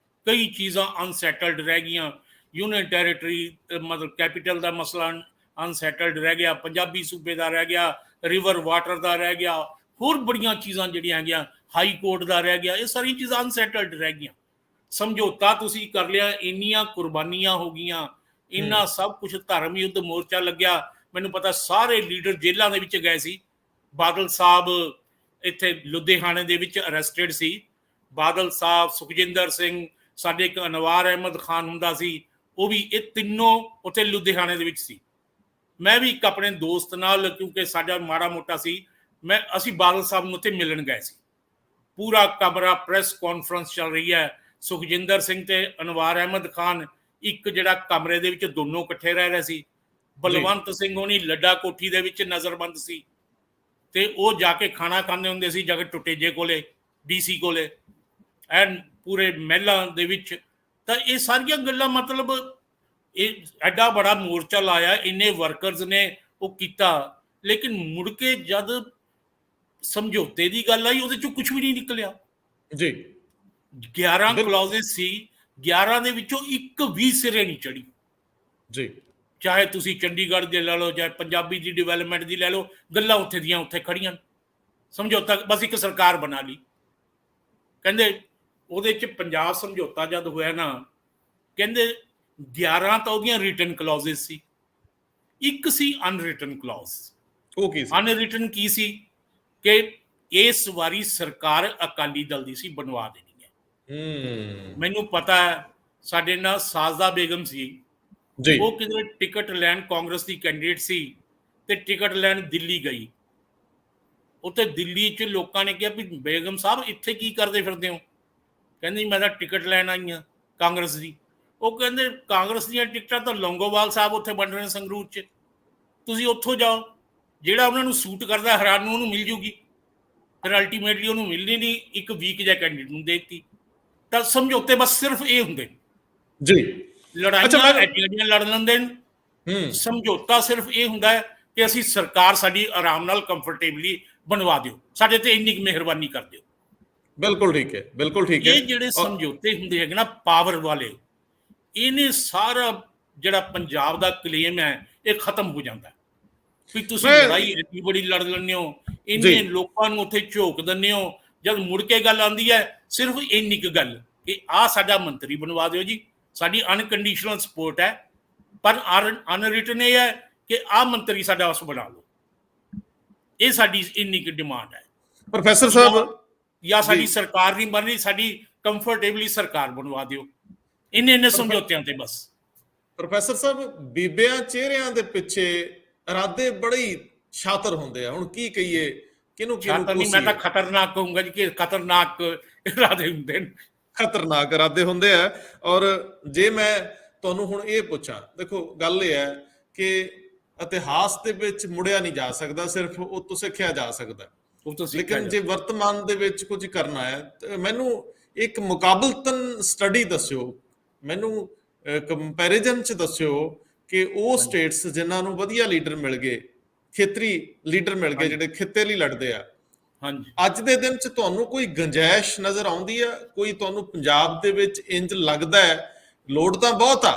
ਕਈ ਚੀਜ਼ਾਂ ਅਨਸੈਟਲਡ ਰਹਿ ਗਈਆਂ। ਯੂਨੀਅਨ ਟੈਰੀਟਰੀ ਮਤਲਬ ਕੈਪੀਟਲ ਦਾ ਮਸਲਾ ਅਨਸੈਟਲਡ ਰਹਿ ਗਿਆ, ਪੰਜਾਬੀ ਸੂਬੇ ਦਾ ਰਹਿ ਗਿਆ, ਰਿਵਰ ਵਾਟਰ ਦਾ ਰਹਿ ਗਿਆ, ਹੋਰ ਬੜੀਆਂ ਚੀਜ਼ਾਂ ਜਿਹੜੀਆਂ ਹੈਗੀਆਂ, ਹਾਈ ਕੋਰਟ ਦਾ ਰਹਿ ਗਿਆ, ਇਹ ਸਾਰੀਆਂ ਚੀਜ਼ਾਂ ਅਨਸੈਟਲਡ ਰਹਿ ਗਈਆਂ। ਸਮਝੌਤਾ ਤੁਸੀਂ ਕਰ ਲਿਆ, ਇੰਨੀਆਂ ਕੁਰਬਾਨੀਆਂ ਹੋ ਗਈਆਂ, ਇੰਨਾ ਸਭ ਕੁਝ, ਧਰਮ ਯੁੱਧ ਮੋਰਚਾ ਲੱਗਿਆ। ਮੈਨੂੰ ਪਤਾ ਸਾਰੇ ਲੀਡਰ ਜੇਲ੍ਹਾਂ ਦੇ ਵਿੱਚ ਗਏ ਸੀ। ਬਾਦਲ ਸਾਹਿਬ ਇੱਥੇ ਲੁਧਿਆਣੇ ਦੇ ਵਿੱਚ ਅਰੈਸਟਡ ਸੀ। ਬਾਦਲ ਸਾਹਿਬ, ਸੁਖਜਿੰਦਰ ਸਿੰਘ, ਸਾਡੇ ਇੱਕ ਅਨਵਾਰ ਅਹਿਮਦ ਖਾਨ ਹੁੰਦਾ ਸੀ, ਉਹ ਵੀ, ਇਹ ਤਿੰਨੋਂ ਉੱਥੇ ਲੁਧਿਆਣੇ ਦੇ ਵਿੱਚ ਸੀ। ਮੈਂ ਵੀ ਇੱਕ ਆਪਣੇ ਦੋਸਤ ਨਾਲ, ਕਿਉਂਕਿ ਸਾਡਾ ਮਾੜਾ ਮੋਟਾ ਸੀ, ਅਸੀਂ ਬਾਦਲ ਸਾਹਿਬ ਨੂੰ ਉੱਥੇ ਮਿਲਣ ਗਏ ਸੀ। ਪੂਰਾ ਕਮਰਾ, ਪ੍ਰੈਸ ਕਾਨਫਰੰਸ ਚੱਲ ਰਹੀ ਹੈ, ਸੁਖਜਿੰਦਰ ਸਿੰਘ ਤੇ ਅਨਵਾਰ ਅਹਿਮਦ ਖਾਨ ਇੱਕ ਜਿਹੜਾ ਕਮਰੇ ਦੇ ਵਿੱਚ ਦੋਨੋਂ ਇਕੱਠੇ ਰਹਿ ਰਹੇ ਸੀ। ਬਲਵੰਤ ਸਿੰਘ ਹੋਣੀ ਲੱਡਾ ਕੋਠੀ ਦੇ ਵਿੱਚ ਨਜ਼ਰਬੰਦ ਸੀ, ਤੇ ਉਹ ਜਾ ਕੇ ਖਾਣਾ ਖਾਂਦੇ ਹੁੰਦੇ ਸੀ ਜਾ ਕੇ ਟੁੱਟੇਜੇ ਕੋਲੇ, DC ਕੋਲੇ, ਐਨ ਪੂਰੇ ਮਹਿਲਾਂ ਦੇ ਵਿੱਚ। ਤਾਂ ਇਹ ਸਾਰੀਆਂ ਗੱਲਾਂ, ਮਤਲਬ ਇਹ ਐਡਾ ਬੜਾ ਮੋਰਚਾ ਲਾਇਆ, ਇੰਨੇ ਵਰਕਰਸ ਨੇ ਉਹ ਕੀਤਾ, ਲੇਕਿਨ ਮੁੜ ਕੇ ਜਦ ਸਮਝੌਤੇ ਦੀ ਗੱਲ ਆਈ ਉਹਦੇ ਚੋਂ ਕੁਝ ਵੀ ਨਹੀਂ ਨਿਕਲਿਆ ਜੀ। 11 ਕਲੌਜ਼ਸ ਸੀ, 11 ਦੇ ਵਿੱਚੋਂ ਇੱਕ ਵੀ ਸਿਰੇ ਨਹੀਂ ਚੜੀ ਜੀ। ਚਾਹੇ ਤੁਸੀਂ ਚੰਡੀਗੜ੍ਹ ਦੇ ਲੈ ਲਓ, ਚਾਹੇ ਪੰਜਾਬੀ ਦੀ ਡਿਵੈਲਪਮੈਂਟ ਦੀ ਲੈ ਲਓ, ਗੱਲਾਂ ਉੱਥੇ ਦੀਆਂ ਉੱਥੇ ਖੜੀਆਂ। ਸਮਝੌਤਾ ਬਸ ਇੱਕ ਸਰਕਾਰ ਬਣਾ ਲਈ। ਕਹਿੰਦੇ ਉਹਦੇ 'ਚ ਪੰਜਾਬ ਸਮਝੌਤਾ ਜਦ ਹੋਇਆ ਨਾ, ਕਹਿੰਦੇ 11 ਤਾਂ ਉਹਦੀਆਂ ਰਿਟਨ ਕਲੌਜ਼ਸ ਸੀ, ਇੱਕ ਸੀ ਅਨਰਿਟਨ ਕਲੌਜ਼। ਉਹ ਕੀ ਸੀ? ਅਨਰਿਟਨ ਕੀ ਸੀ ਕਿ ਇਸ ਵਾਰੀ ਸਰਕਾਰ ਅਕਾਲੀ ਦਲ ਦੀ ਸੀ, ਬਣਵਾ ਦੇਣੀ ਹੈ। ਮੈਨੂੰ ਪਤਾ ਹੈ, ਸਾਡੇ ਨਾਲ ਸਾਜਦਾ ਬੇਗਮ ਸੀ ਜੀ, ਉਹ ਕਿਧਰੇ ਟਿਕਟ ਲੈਣ, ਕਾਂਗਰਸ ਦੀ ਕੈਂਡੀਡੇਟ ਸੀ, ਤੇ ਟਿਕਟ ਲੈਣ ਦਿੱਲੀ ਗਈ। ਉੱਥੇ ਦਿੱਲੀ 'ਚ ਲੋਕਾਂ ਨੇ ਕਿਹਾ ਵੀ ਬੇਗਮ ਸਾਹਿਬ ਇੱਥੇ ਕੀ ਕਰਦੇ ਫਿਰਦੇ ਹੋ? ਕਹਿੰਦੀ ਮੈਂ ਤਾਂ ਟਿਕਟ ਲੈਣ ਆਈ ਹਾਂ ਕਾਂਗਰਸ ਦੀ। ਉਹ ਕਹਿੰਦੇ ਕਾਂਗਰਸ ਦੀਆਂ ਟਿਕਟਾਂ ਤਾਂ ਲੌਂਗੋਵਾਲ ਸਾਹਿਬ ਉੱਥੇ ਵੰਡ ਰਹੇ ਨੇ ਸੰਗਰੂਰ 'ਚ, ਤੁਸੀਂ ਉੱਥੋਂ ਜਾਓ, ਜਿਹੜਾ ਉਹਨਾਂ ਨੂੰ ਸੂਟ ਕਰਦਾ ਹੈਰਾਨ ਨੂੰ ਉਹਨੂੰ ਮਿਲ ਜੂਗੀ। ਫਿਰ ਅਲਟੀਮੇਟਲੀ ਉਹਨੂੰ ਮਿਲਣੀ ਨਹੀਂ, ਇੱਕ ਵੀਕ ਜਿਹਾ ਕੈਂਡੀਡੇਟ ਨੂੰ ਦੇ ਦਿੱਤੀ। ਤਾਂ ਸਮਝੌਤੇ ਬਸ ਸਿਰਫ ਇਹ ਹੁੰਦੇ ਜੀ। ਲੜਾਈਆਂ ਐਡੀਆਂ ਲੜ ਲੈਂਦੇ ਨੇ, ਸਮਝੌਤਾ ਸਿਰਫ ਇਹ ਹੁੰਦਾ ਹੈ ਕਿ ਅਸੀਂ ਸਰਕਾਰ ਸਾਡੀ ਆਰਾਮ ਨਾਲ ਕੰਫਰਟੇਬਲੀ ਬਣਵਾ ਦਿਓ, ਸਾਡੇ ਤੇ ਇੰਨੀ ਮਿਹਰਬਾਨੀ ਕਰ ਦਿਓ। ਬਿਲਕੁਲ ਠੀਕ ਹੈ, ਬਿਲਕੁਲ ਠੀਕ ਹੈ। ਇਹ ਜਿਹੜੇ ਸਮਝੌਤੇ ਹੁੰਦੇ ਹੈਗੇ ਨਾ ਪਾਵਰ ਵਾਲੇ, ਇਹਨੇ ਸਾਰਾ ਜਿਹੜਾ ਪੰਜਾਬ ਦਾ ਕਲੇਮ ਹੈ ਇਹ ਖਤਮ ਹੋ ਜਾਂਦਾ। ਵੀ ਤੁਸੀਂ ਲੜਾਈ ਇੰਨੀ ਬੜੀ ਲੜ ਲੈਂਦੇ ਹੋ, ਇੰਨੇ ਲੋਕਾਂ ਨੂੰ ਉੱਥੇ ਝੋਕ ਦਿੰਦੇ ਹੋ, ਜਦ ਮੁੜ ਕੇ ਗੱਲ ਆਉਂਦੀ ਹੈ ਸਿਰਫ ਇੰਨੀ ਕੁ ਗੱਲ ਕਿ ਆਹ ਸਾਡਾ ਮੰਤਰੀ ਬਣਵਾ ਦਿਓ ਜੀ, ਸਾਡੀ ਅਨਕੰਡੀਸ਼ਨਲ ਸਪੋਰਟ ਹੈ, ਪਰ ਅਨਰਿਟਨ ਇਹ ਹੈ ਕਿ ਆਹ ਮੰਤਰੀ ਸਾਡਾ ਉਸ ਬਣਾ ਲਓ। ਇਹ ਸਾਡੀ ਇੰਨੀ ਕੁ ਡਿਮਾਂਡ ਹੈ ਪ੍ਰੋਫੈਸਰ ਸਾਹਿਬ। ਜਾਂ ਸਾਡੀ ਸਰਕਾਰ ਨਹੀਂ ਬਣ ਰਹੀ, ਸਾਡੀ ਕੰਫਰਟੇਬਲੀ ਸਰਕਾਰ ਬਣਵਾ ਦਿਓ। ਇੰਨੇ ਸਮਝੌਤਿਆਂ ਤੇ ਬਸ। ਪ੍ਰੋਫੈਸਰ ਸਾਹਿਬ, ਬੀਬਿਆਂ ਚਿਹਰਿਆਂ ਦੇ ਪਿੱਛੇ ਇਰਾਦੇ ਬੜੇ ਹੀ ਸ਼ਾਤਰ ਹੁੰਦੇ ਆ। ਹੁਣ ਕੀ ਕਹੀਏ, ਕਿਹਨੂੰ ਨਹੀਂ, ਮੈਂ ਤਾਂ ਖਤਰਨਾਕ ਕਹੂੰਗਾ ਜੀ ਕਿ ਖਤਰਨਾਕ ਇਰਾਦੇ ਹੁੰਦੇ ਨੇ। ਖਤਰਨਾਕ ਇਰਾਦੇ ਹੁੰਦੇ ਆ। ਔਰ ਜੇ ਮੈਂ ਤੁਹਾਨੂੰ ਹੁਣ ਇਹ ਪੁੱਛਾਂ, ਦੇਖੋ ਗੱਲ ਇਹ ਹੈ ਕਿ ਇਤਿਹਾਸ ਦੇ ਵਿੱਚ ਮੁੜਿਆ ਨਹੀਂ ਜਾ ਸਕਦਾ, ਸਿਰਫ ਉਹ ਤੋਂ ਸਿੱਖਿਆ ਜਾ ਸਕਦਾ। ਲੇਕਿਨ ਜੇ ਵਰਤਮਾਨ ਦੇ ਵਿੱਚ ਕੁਝ ਕਰਨਾ ਹੈ ਤਾਂ ਮੈਨੂੰ ਇੱਕ ਮੁਕਾਬਲਤਨ ਸਟੱਡੀ ਦੱਸਿਓ, ਮੈਨੂੰ ਕੰਪੈਰੀਜ਼ਨ 'ਚ ਦੱਸਿਓ ਕਿ ਉਹ ਸਟੇਟਸ ਜਿਨ੍ਹਾਂ ਨੂੰ ਵਧੀਆ ਲੀਡਰ ਮਿਲ ਗਏ, ਖੇਤਰੀ ਲੀਡਰ ਮਿਲ ਗਏ, ਜਿਹੜੇ ਖਿੱਤੇ ਲਈ ਲੜਦੇ ਆ, ਅੱਜ ਦੇ ਦਿਨ 'ਚ ਤੁਹਾਨੂੰ ਕੋਈ ਗੁੰਜਾਇਸ਼ ਨਜ਼ਰ ਆਉਂਦੀ ਆ? ਕੋਈ ਤੁਹਾਨੂੰ ਪੰਜਾਬ ਦੇ ਵਿੱਚ ਇੰਜ ਲੱਗਦਾ ਹੈ, ਲੋੜ ਤਾਂ ਬਹੁਤ ਆ,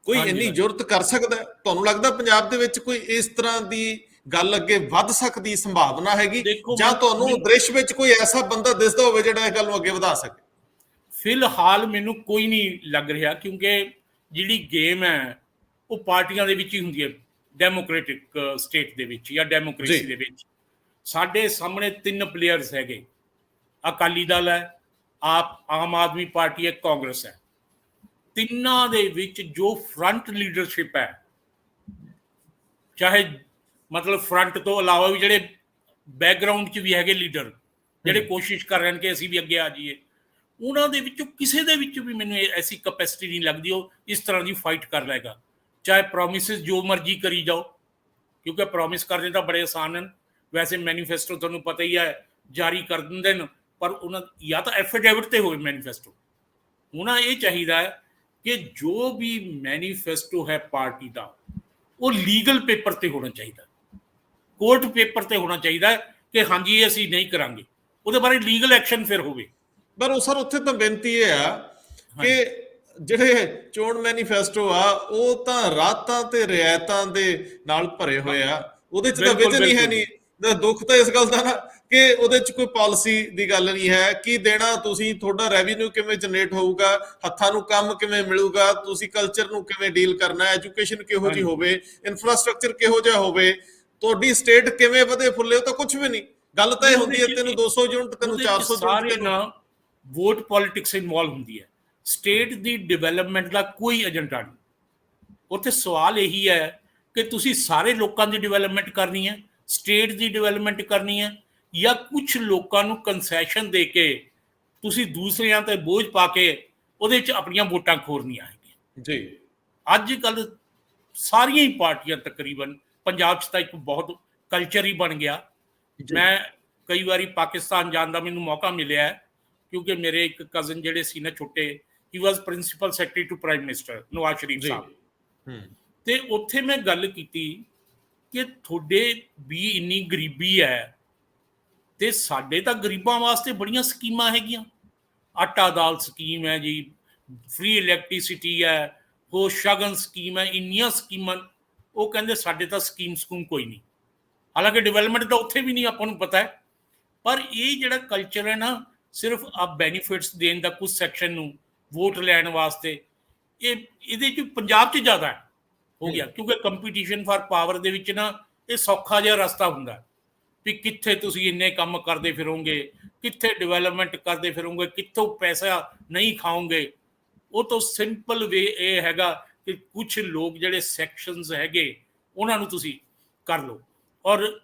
ਕੋਈ ਹਾਂਜੀ ਇੰਨੀ ਹਾਂਜੀ ਜ਼ੁਰਤ ਕਰ ਸਕਦਾ ਹੈ? ਤੁਹਾਨੂੰ ਲੱਗਦਾ ਪੰਜਾਬ ਦੇ ਵਿੱਚ ਕੋਈ ਇਸ ਤਰ੍ਹਾਂ ਦੀ ਗੱਲ ਅੱਗੇ ਵੱਧ ਸਕਦੀ ਸੰਭਾਵਨਾ ਹੈਗੀ, ਦੇਖੋ ਜਾਂ ਤੁਹਾਨੂੰ ਦ੍ਰਿਸ਼ ਵਿੱਚ ਕੋਈ ਐਸਾ ਬੰਦਾ ਦਿਸਦਾ ਹੋਵੇ ਜਿਹੜਾ ਇਹ ਗੱਲ ਨੂੰ ਅੱਗੇ ਵਧਾ ਸਕੇ? ਫਿਲਹਾਲ ਮੈਨੂੰ ਕੋਈ ਨਹੀਂ ਲੱਗ ਰਿਹਾ, ਕਿਉਂਕਿ ਜਿਹੜੀ ਗੇਮ ਹੈ ਉਹ ਪਾਰਟੀਆਂ ਦੇ ਵਿੱਚ ਹੀ ਹੁੰਦੀ ਹੈ, ਡੈਮੋਕ੍ਰੈਟਿਕ ਸਟੇਟ ਦੇ ਵਿੱਚ ਜਾਂ ਜੀ। ਡੈਮੋਕ੍ਰੇਸੀ ਦੇ ਵਿੱਚ। ਸਾਡੇ ਸਾਹਮਣੇ 3 ਪਲੇਅਰਸ ਹੈਗੇ, ਅਕਾਲੀ ਦਲ ਹੈ, ਆਮ ਆਦਮੀ ਪਾਰਟੀ ਹੈ, ਕਾਂਗਰਸ ਹੈ। ਤਿੰਨਾਂ ਦੇ ਵਿੱਚ ਜੋ ਫਰੰਟ ਲੀਡਰਸ਼ਿਪ ਹੈ, ਚਾਹੇ ਮਤਲਬ ਫਰੰਟ ਤੋਂ ਇਲਾਵਾ ਵੀ ਜਿਹੜੇ ਬੈਕਗਰਾਊਂਡ 'ਚ ਵੀ ਹੈਗੇ ਲੀਡਰ, ਜਿਹੜੇ ਕੋਸ਼ਿਸ਼ ਕਰ ਰਹੇ ਨੇ ਕਿ ਅਸੀਂ ਵੀ ਅੱਗੇ ਆ ਜਾਈਏ, ਉਹਨਾਂ ਦੇ ਵਿੱਚੋਂ ਕਿਸੇ ਦੇ ਵਿੱਚ ਵੀ ਮੈਨੂੰ ਐਸੀ ਕੈਪੈਸਿਟੀ ਨਹੀਂ ਲੱਗਦੀ ਉਹ ਇਸ ਤਰ੍ਹਾਂ ਦੀ ਫਾਈਟ ਕਰ ਲਏਗਾ। ਚਾਹੇ ਪ੍ਰੋਮਿਸਿਸ ਜੋ ਮਰਜ਼ੀ ਕਰੀ ਜਾਓ, ਕਿਉਂਕਿ ਪ੍ਰੋਮਿਸ ਕਰਨੇ ਤਾਂ ਬੜੇ ਆਸਾਨ ਹਨ। ਵੈਸੇ ਮੈਨੀਫੈਸਟੋ ਤੁਹਾਨੂੰ ਪਤਾ ਹੀ ਹੈ, ਜਾਰੀ ਕਰ ਦਿੰਦੇ ਨੇ, ਪਰ ਉਹਨਾਂ ਜਾਂ ਤਾਂ ਐਫੀਡੇਵਿਟ 'ਤੇ ਹੋਵੇ ਮੈਨੀਫੈਸਟੋ। ਹੋਣਾ ਇਹ ਚਾਹੀਦਾ ਹੈ ਕਿ ਜੋ ਵੀ ਮੈਨੀਫੈਸਟੋ ਹੈ ਪਾਰਟੀ ਦਾ, ਉਹ ਲੀਗਲ ਪੇਪਰ 'ਤੇ ਹੋਣਾ ਚਾਹੀਦਾ, ਕੋਰਟ ਪੇਪਰ 'ਤੇ ਹੋਣਾ ਚਾਹੀਦਾ ਕਿ ਹਾਂਜੀ ਇਹ ਅਸੀਂ ਨਹੀਂ ਕਰਾਂਗੇ, ਉਹਦੇ ਬਾਰੇ ਲੀਗਲ ਐਕਸ਼ਨ ਫਿਰ ਹੋਵੇ। ਪਰ ਉਹ ਸਰ ਉੱਥੇ ਤਾਂ ਬੇਨਤੀ ਇਹ ਆ ਕਿ ਜਿਹੜੇ ਚੋਣ ਮੈਨੀਫੈਸਟੋ ਆ ਉਹ ਤਾਂ ਰਾਹਤਾਂ ਤੇ ਰਿਆਇਤਾਂ ਦੇ ਨਾਲ ਭਰੇ ਹੋਏ ਆ, ਉਹਦੇ 'ਚ ਤਾਂ ਵਿਜ਼ਨ ਹੀ ਹੈ ਨਹੀਂ। ਦੁੱਖ ਤਾਂ ਇਸ ਗੱਲ ਦਾ ਨਾ ਕਿ ਉਹਦੇ 'ਚ ਕੋਈ ਪਾਲਿਸੀ ਦੀ ਗੱਲ ਨਹੀਂ ਹੈ, ਕੀ ਦੇਣਾ ਤੁਸੀਂ, ਤੁਹਾਡਾ ਰੈਵਨਿਊ ਕਿਵੇਂ ਜਨਰੇਟ ਹੋਊਗਾ, ਹੱਥਾਂ ਨੂੰ ਕੰਮ ਕਿਵੇਂ ਮਿਲੂਗਾ, ਤੁਸੀਂ ਕਲਚਰ ਨੂੰ ਕਿਵੇਂ ਡੀਲ ਕਰਨਾ, ਐਜੂਕੇਸ਼ਨ ਕਿਹੋ ਜਿਹੀ ਹੋਵੇ, ਇਨਫਰਾਸਟ੍ਰਕਚਰ ਕਿਹੋ ਜਿਹਾ ਹੋਵੇ, ਤੁਹਾਡੀ ਸਟੇਟ ਕਿਵੇਂ ਵਧੇ ਫੁੱਲੇ, ਉਹ ਤਾਂ ਕੁਝ ਵੀ ਨਹੀਂ। ਗੱਲ ਤਾਂ ਇਹ ਹੁੰਦੀ ਹੈ ਤੈਨੂੰ 200 ਯੂਨਿਟ, ਤੈਨੂੰ 400 ਯੂਨਿਟ, ਸਾਰੇ ਤੈਨੂੰ ਨਾ ਵੋਟ ਪੋਲਿਟਿਕਸ ਇਨਵੋਲਵ ਹੁੰਦੀ ਹੈ। ਸਟੇਟ ਦੀ ਡਿਵੈਲਪਮੈਂਟ ਦਾ ਕੋਈ ਏਜੰਡਾ ਨਹੀਂ। ਉੱਥੇ ਸਵਾਲ ਇਹੀ ਹੈ ਕਿ ਤੁਸੀਂ ਸਾਰੇ ਲੋਕਾਂ ਦੀ ਡਿਵੈਲਪਮੈਂਟ ਕਰਨੀ ਹੈ, ਸਟੇਟ ਦੀ ਡਿਵੈਲਪਮੈਂਟ ਕਰਨੀ ਹੈ, ਜਾਂ ਕੁਝ ਲੋਕਾਂ ਨੂੰ ਕੰਸੈਸ਼ਨ ਦੇ ਕੇ ਤੁਸੀਂ ਦੂਸਰਿਆਂ ਤੇ ਬੋਝ ਪਾ ਕੇ ਉਹਦੇ 'ਚ ਆਪਣੀਆਂ ਵੋਟਾਂ ਖੋਰਨੀਆਂ ਹੈਗੀਆਂ। ਜੀ ਅੱਜ ਕੱਲ੍ਹ ਸਾਰੀਆਂ ਹੀ ਪਾਰਟੀਆਂ ਤਕਰੀਬਨ, ਪੰਜਾਬ 'ਚ ਤਾਂ ਇੱਕ ਬਹੁਤ ਕਲਚਰ ਹੀ ਬਣ ਗਿਆ। ਮੈਂ ਕਈ ਵਾਰੀ ਪਾਕਿਸਤਾਨ ਜਾਣ ਦਾ ਮੈਨੂੰ ਮੌਕਾ ਮਿਲਿਆ ਹੈ, ਕਿਉਂਕਿ ਮੇਰੇ ਇੱਕ ਕਜ਼ਨ ਜਿਹੜੇ ਸੀ ਨਾ ਛੋਟੇ, he was principal secretary to prime minister Nawaz Sharif sahib. ਤੇ ਉੱਥੇ ਮੈਂ ਗੱਲ ਕੀਤੀ ਕਿ ਤੁਹਾਡੇ ਵੀ ਇੰਨੀ ਗਰੀਬੀ ਹੈ, ਤੇ ਸਾਡੇ ਤਾਂ ਗਰੀਬਾਂ ਵਾਸਤੇ ਬੜੀਆਂ ਸਕੀਮਾਂ ਹੈਗੀਆਂ, ਆਟਾ ਦਾਲ ਸਕੀਮ ਹੈ ਜੀ, ਫ੍ਰੀ ਇਲੈਕਟ੍ਰੀਸਿਟੀ ਹੈ, ਹੋਰ ਸ਼ਗਨ ਸਕੀਮ ਹੈ, ਇੰਨੀਆਂ ਸਕੀਮਾਂ। ਉਹ ਕਹਿੰਦੇ ਸਾਡੇ ਤਾਂ ਸਕੂਮ ਕੋਈ ਨਹੀਂ। ਹਾਲਾਂਕਿ ਡਿਵੈਲਪਮੈਂਟ ਤਾਂ ਉੱਥੇ ਵੀ ਨਹੀਂ, ਆਪਾਂ ਨੂੰ ਪਤਾ ਹੈ। ਪਰ ਇਹ ਜਿਹੜਾ ਕਲਚਰ ਹੈ ਨਾ, ਸਿਰਫ ਆ ਬੈਨੀਫਿਟਸ ਦੇਣ ਦਾ ਕੁਝ ਸੈਕਸ਼ਨ ਨੂੰ ਵੋਟ ਲੈਣ ਵਾਸਤੇ, ਇਹਦੇ 'ਚ ਪੰਜਾਬ 'ਚ ਜ਼ਿਆਦਾ ਹੋ ਗਿਆ, ਕਿਉਂਕਿ ਕੰਪੀਟੀਸ਼ਨ ਫਾਰ ਪਾਵਰ ਦੇ ਵਿੱਚ ਨਾ ਇਹ ਸੌਖਾ ਜਿਹਾ ਰਸਤਾ ਹੁੰਦਾ ਵੀ ਕਿੱਥੇ ਤੁਸੀਂ ਇੰਨੇ ਕੰਮ ਕਰਦੇ ਫਿਰੋਗੇ, ਕਿੱਥੇ ਡਿਵੈਲਪਮੈਂਟ ਕਰਦੇ ਫਿਰੋਗੇ, ਕਿੱਥੋਂ ਪੈਸਾ ਨਹੀਂ ਖਾਓਗੇ। ਉਹ ਤੋਂ ਸਿੰਪਲ ਵੇ ਇਹ ਹੈਗਾ ਕਿ ਕੁਝ ਲੋਕ ਜਿਹੜੇ ਸੈਕਸ਼ਨਸ ਹੈਗੇ ਉਹਨਾਂ ਨੂੰ ਤੁਸੀਂ ਕਰ ਲਓ। ਔਰ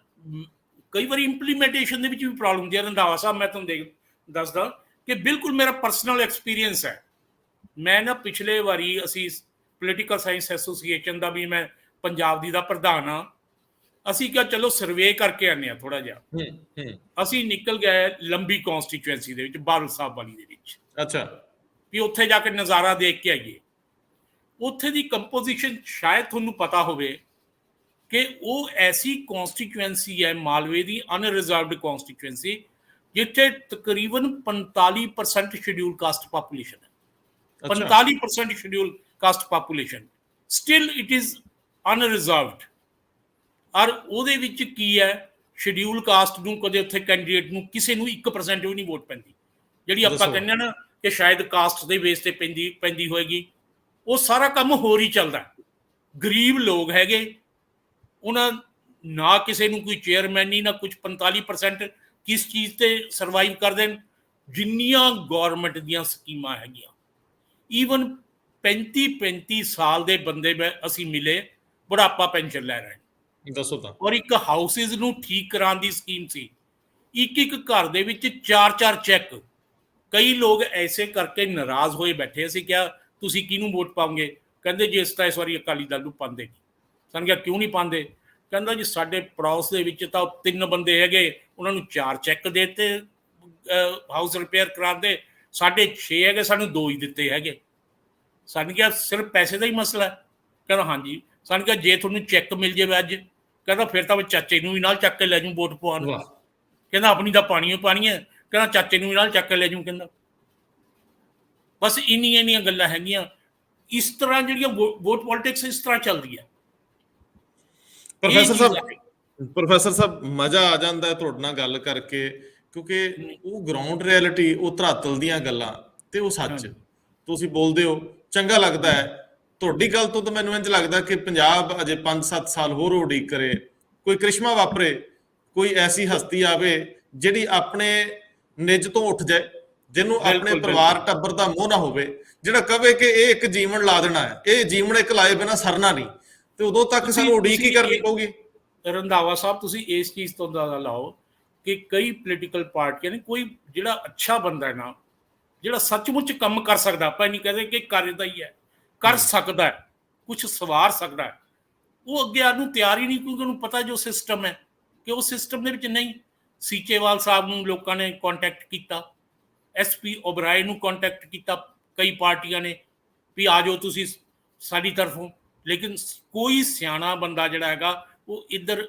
ਕਈ ਵਾਰੀ ਇੰਪਲੀਮੈਂਟੇਸ਼ਨ ਦੇ ਵਿੱਚ ਵੀ ਪ੍ਰੋਬਲਮ ਹੁੰਦੀ ਹੈ। ਰੰਧਾਵਾ ਸਾਹਿਬ, ਮੈਂ ਤੁਹਾਨੂੰ ਦੱਸਦਾ ਕਿ ਬਿਲਕੁਲ ਮੇਰਾ ਪਰਸਨਲ ਐਕਸਪੀਰੀਅੰਸ ਹੈ। ਮੈਂ ਨਾ ਪਿਛਲੇ ਵਾਰੀ ਅਸੀਂ ਪੋਲੀਟੀਕਲ ਸਾਇੰਸ ਐਸੋਸੀਏਸ਼ਨ ਦਾ ਵੀ ਮੈਂ ਪੰਜਾਬ ਦੀ ਦਾ ਪ੍ਰਧਾਨ ਹਾਂ। ਅਸੀਂ ਕਿਹਾ ਚਲੋ ਸਰਵੇ ਕਰਕੇ ਆਉਂਦੇ ਹਾਂ ਥੋੜ੍ਹਾ ਜਿਹਾ। ਅਸੀਂ ਨਿਕਲ ਗਏ ਲੰਬੀ ਕੌਂਸਟੀਚੁਐਂਸੀ ਦੇ ਵਿੱਚ, ਬਾਦਲ ਸਾਹਿਬ ਵਾਲੀ ਦੇ ਵਿੱਚ। ਅੱਛਾ, ਵੀ ਉੱਥੇ ਜਾ ਕੇ ਨਜ਼ਾਰਾ ਦੇਖ ਕੇ ਆਈਏ। ਉੱਥੇ ਦੀ ਕੰਪੋਜੀਸ਼ਨ ਸ਼ਾਇਦ ਤੁਹਾਨੂੰ ਪਤਾ ਹੋਵੇ ਕਿ ਉਹ ਐਸੀ ਕੌਂਸਟੀਚੁਐਂਸੀ ਹੈ, ਮਾਲਵੇ ਦੀ ਅਨਰਿਜ਼ਰਵਡ ਕੌਂਸਟੀਚੁਐਂਸੀ, ਜਿੱਥੇ ਤਕਰੀਬਨ 45% ਸ਼ਡਿਊਲ ਕਾਸਟ ਪਾਪੂਲੇਸ਼ਨ ਹੈ। 45% schedule caste population, still it is unreserved. ਔਰ ਉਹਦੇ ਵਿੱਚ ਕੀ ਹੈ, ਸ਼ਡਿਊਲ ਕਾਸਟ ਨੂੰ ਕਦੇ ਉੱਥੇ ਕੈਂਡੀਡੇਟ ਨੂੰ ਕਿਸੇ ਨੂੰ 1% ਵੀ ਨਹੀਂ ਵੋਟ ਪੈਂਦੀ। ਜਿਹੜੀ ਆਪਾਂ ਕਹਿੰਦੇ ਹਾਂ ਨਾ ਕਿ ਸ਼ਾਇਦ ਕਾਸਟ ਦੇ ਬੇਸ ਤੇ ਪੈਂਦੀ ਹੋਏਗੀ, ਉਹ ਸਾਰਾ ਕੰਮ ਹੋਰ ਹੀ ਚੱਲਦਾ। ਗਰੀਬ ਲੋਕ ਹੈਗੇ, ਉਹਨਾਂ ਨਾ ਕਿਸੇ ਨੂੰ ਕੋਈ ਚੇਅਰਮੈਨੀ ਨਾ ਕੁਝ। 45% ਕਿਸ ਚੀਜ਼ ਤੇ ਸਰਵਾਈਵ ਕਰਦੇ ਨੇ? ਜਿੰਨੀਆਂ ਗੌਰਮੈਂਟ ਦੀਆਂ ਸਕੀਮਾਂ ਹੈਗੀਆਂ, ਈਵਨ 35-35 ਸਾਲ ਦੇ ਬੰਦੇ ਅਸੀਂ ਮਿਲੇ, ਬੁਢਾਪਾ ਪੈਨਸ਼ਨ ਲੈ ਰਹੇ। ਦੱਸੋ ਤਾਂ। ਔਰ ਇੱਕ ਹਾਊਸਿਸ ਨੂੰ ਠੀਕ ਕਰਾਉਣ ਦੀ ਸਕੀਮ ਸੀ, ਇੱਕ ਘਰ ਦੇ ਵਿੱਚ 4-4 ਚੈੱਕ। ਕਈ ਲੋਕ ਐਸੇ ਕਰਕੇ ਨਾਰਾਜ਼ ਹੋਏ ਬੈਠੇ। ਅਸੀਂ ਕਿਹਾ ਤੁਸੀਂ ਕਿਹਨੂੰ ਵੋਟ ਪਾਓਗੇ? ਕਹਿੰਦੇ ਜੀ ਇਸ ਤਾਂ ਇਸ ਵਾਰੀ ਅਕਾਲੀ ਦਲ ਨੂੰ ਪਾਉਂਦੇ ਨਹੀਂ। ਸਾਨੂੰ ਕਿਹਾ ਕਿਉਂ ਨਹੀਂ ਪਾਉਂਦੇ? ਕਹਿੰਦਾ ਜੀ ਸਾਡੇ ਪੜੋਸ ਦੇ ਵਿੱਚ ਤਾਂ 3 ਬੰਦੇ ਹੈਗੇ, ਉਹਨਾਂ ਨੂੰ 4 ਚੈੱਕ ਦੇ ਦਿੱਤੇ ਹਾਊਸ ਰਿਪੇਅਰ ਕਰਾਉਂਦੇ, ਸਾਡੇ 6 ਹੈਗੇ, ਸਾਨੂੰ 2 ਹੀ ਦਿੱਤੇ ਹੈਗੇ। ਸਾਨੂੰ ਕਿਹਾ ਸਿਰਫ ਪੈਸੇ ਦਾ ਹੀ ਮਸਲਾ ਹੈ? ਕਹਿੰਦਾ ਹਾਂਜੀ। ਸਾਨੂੰ ਕਿਹਾ ਜੇ ਤੁਹਾਨੂੰ ਚੈੱਕ ਮਿਲ ਜਾਵੇ ਅੱਜ, ਕਹਿੰਦਾ ਫਿਰ ਤਾਂ ਮੈਂ ਚਾਚੇ ਨੂੰ ਵੀ ਨਾਲ ਚੱਕ ਕੇ ਲੈ ਜੂ ਵੋਟ ਪਵਾਉਣ। ਕਹਿੰਦਾ ਆਪਣੀ ਤਾਂ ਪਾਣੀ ਓ ਪਾਣੀ ਹੈ, ਕਹਿੰਦਾ ਚਾਚੇ ਨੂੰ ਵੀ ਨਾਲ ਚੱਕ ਕੇ ਲੈ ਜੂ। ਕਹਿੰਦਾ ਬਸ ਇੰਨੀਆਂ ਗੱਲਾਂ ਹੈਗੀਆਂ। ਇਸ ਤਰ੍ਹਾਂ ਜਿਹੜੀਆਂ ਵੋਟ ਪੋਲਿਟਿਕਸ ਇਸ ਤਰ੍ਹਾਂ ਚੱਲਦੀ ਹੈ। ਪ੍ਰੋਫੈਸਰ ਸਾਹਿਬ ਮਜ਼ਾ ਆ ਜਾਂਦਾ ਹੈ ਤੁਹਾਡੇ ਨਾਲ ਗੱਲ ਕਰਕੇ, ਕਿਉਂਕਿ ਉਹ ਗਰਾਊਂਡ ਰਿਐਲਿਟੀ, ਉਹ ਧਰਾਤਲ ਦੀਆਂ ਗੱਲਾਂ ਤੇ ਉਹ ਸੱਚ ਤੁਸੀਂ ਬੋਲਦੇ ਹੋ, ਚੰਗਾ ਲੱਗਦਾ ਹੈ। ਤੁਹਾਡੀ ਗੱਲ ਤੋਂ ਤਾਂ ਮੈਨੂੰ ਇੰਝ ਲੱਗਦਾ ਕਿ ਪੰਜਾਬ ਅਜੇ 5-7 ਸਾਲ ਹੋਰ ਉਡੀਕ ਕਰੇ, ਕੋਈ ਕ੍ਰਿਸ਼ਮਾ ਵਾਪਰੇ, ਕੋਈ ਐਸੀ ਹਸਤੀ ਆਵੇ ਜਿਹੜੀ ਆਪਣੇ ਨਿੱਜ ਤੋਂ ਉੱਠ ਜਾਏ, ਜਿਹਨੂੰ ਆਪਣੇ ਪਰਿਵਾਰ ਟੱਬਰ ਦਾ ਮੋਹ ਨਾ ਹੋਵੇ, ਜਿਹੜਾ ਕਵੇ ਕਿ ਇਹ ਇੱਕ ਜੀਵਨ ਲਾ ਦੇਣਾ ਹੈ, ਇਹ ਜੀਵਨ ਇੱਕ ਲਾਏ ਬਿਨਾਂ ਸਰਨਾ ਨਹੀਂ, ਤੇ ਉਦੋਂ ਤੱਕ ਸਾਨੂੰ ਉਡੀਕ ਹੀ ਕਰਨੀ ਪਊਗੀ। ਰੰਧਾਵਾ ਸਾਹਿਬ, ਤੁਸੀਂ ਇਸ ਚੀਜ਼ ਤੋਂ ਅੰਦਾਜ਼ਾ ਲਾਓ ਕਿ ਕਈ ਪੋਲੀਟੀਕਲ ਪਾਰਟੀਆਂ ਨੇ, ਕੋਈ ਜਿਹੜਾ ਅੱਛਾ ਬੰਦਾ ਹੈ ਨਾ, ਜਿਹੜਾ ਸੱਚਮੁੱਚ ਕੰਮ ਕਰ ਸਕਦਾ, ਆਪਾਂ ਨਹੀਂ ਕਹਦੇ ਕਿ ਕਰਦਾ ਹੀ ਹੈ, ਕਰ ਸਕਦਾ ਹੈ, ਕੁਝ ਸਵਾਰ ਸਕਦਾ ਹੈ, ਉਹ ਅੱਗੇ ਆਉਣ ਨੂੰ ਤਿਆਰ ਹੀ ਨਹੀਂ, ਕਿਉਂਕਿ ਉਹਨੂੰ ਪਤਾ ਜੋ ਸਿਸਟਮ ਹੈ ਕਿ ਉਹ ਸਿਸਟਮ ਦੇ ਵਿੱਚ ਨਹੀਂ। ਸੀਚੇਵਾਲ ਸਾਹਿਬ ਨੂੰ ਲੋਕਾਂ ਨੇ ਕੰਟੈਕਟ ਕੀਤਾ, SP ਓਬਰਾਏ ਨੂੰ ਕੰਟੈਕਟ ਕੀਤਾ ਕਈ ਪਾਰਟੀਆਂ ਨੇ ਵੀ ਆ ਜਾਓ ਤੁਸੀਂ ਸਾਡੀ ਤਰਫੋਂ, ਲੇਕਿਨ ਕੋਈ ਸਿਆਣਾ ਬੰਦਾ ਜਿਹੜਾ ਹੈਗਾ ਉਹ ਇੱਧਰ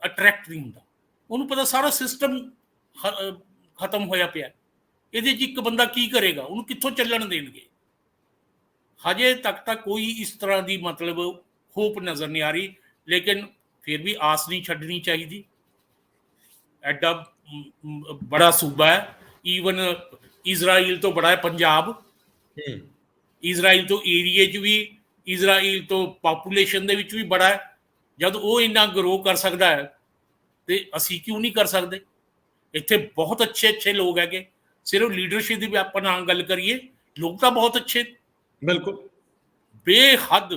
ਅਟਰੈਕਟ ਨਹੀਂ ਹੁੰਦਾ। ਉਹਨੂੰ ਪਤਾ ਸਾਰਾ ਸਿਸਟਮ ਖਤਮ ਹੋਇਆ ਪਿਆ, ਇਹਦੇ 'ਚ ਇੱਕ ਬੰਦਾ ਕੀ ਕਰੇਗਾ, ਉਹਨੂੰ ਕਿੱਥੋਂ ਚੱਲਣ ਦੇਣਗੇ। ਹਜੇ ਤੱਕ ਤਾਂ ਕੋਈ ਇਸ ਤਰ੍ਹਾਂ ਦੀ ਮਤਲਬ ਹੋਪ ਨਜ਼ਰ ਨਹੀਂ ਆ ਰਹੀ, ਲੇਕਿਨ ਫਿਰ ਵੀ ਆਸ ਨਹੀਂ ਛੱਡਣੀ ਚਾਹੀਦੀ। ਐਡਾ ਬੜਾ ਸੂਬਾ ਹੈ, ਈਵਨ ਇਜ਼ਰਾਈਲ ਤੋਂ ਬੜਾ ਹੈ ਪੰਜਾਬ, ਇਜ਼ਰਾਈਲ ਤੋਂ ਏਰੀਏ 'ਚ ਵੀ, ਇਜ਼ਰਾਈਲ ਤੋਂ ਪਾਪੂਲੇਸ਼ਨ ਦੇ ਵਿੱਚ ਵੀ ਬੜਾ ਹੈ। ਜਦ ਉਹ ਇੰਨਾ ਗਰੋ ਕਰ ਸਕਦਾ ਹੈ ਤੇ ਅਸੀਂ ਕਿਉਂ ਨਹੀਂ ਕਰ ਸਕਦੇ। ਇੱਥੇ ਬਹੁਤ ਅੱਛੇ ਲੋਕ ਹੈਗੇ, ਸਿਰਫ ਲੀਡਰਸ਼ਿਪ ਦੀ ਵੀ ਆਪਾਂ ਨਾਲ ਗੱਲ ਕਰੀਏ, ਲੋਕ ਤਾਂ ਬਹੁਤ ਅੱਛੇ, ਬਿਲਕੁਲ ਬੇਹੱਦ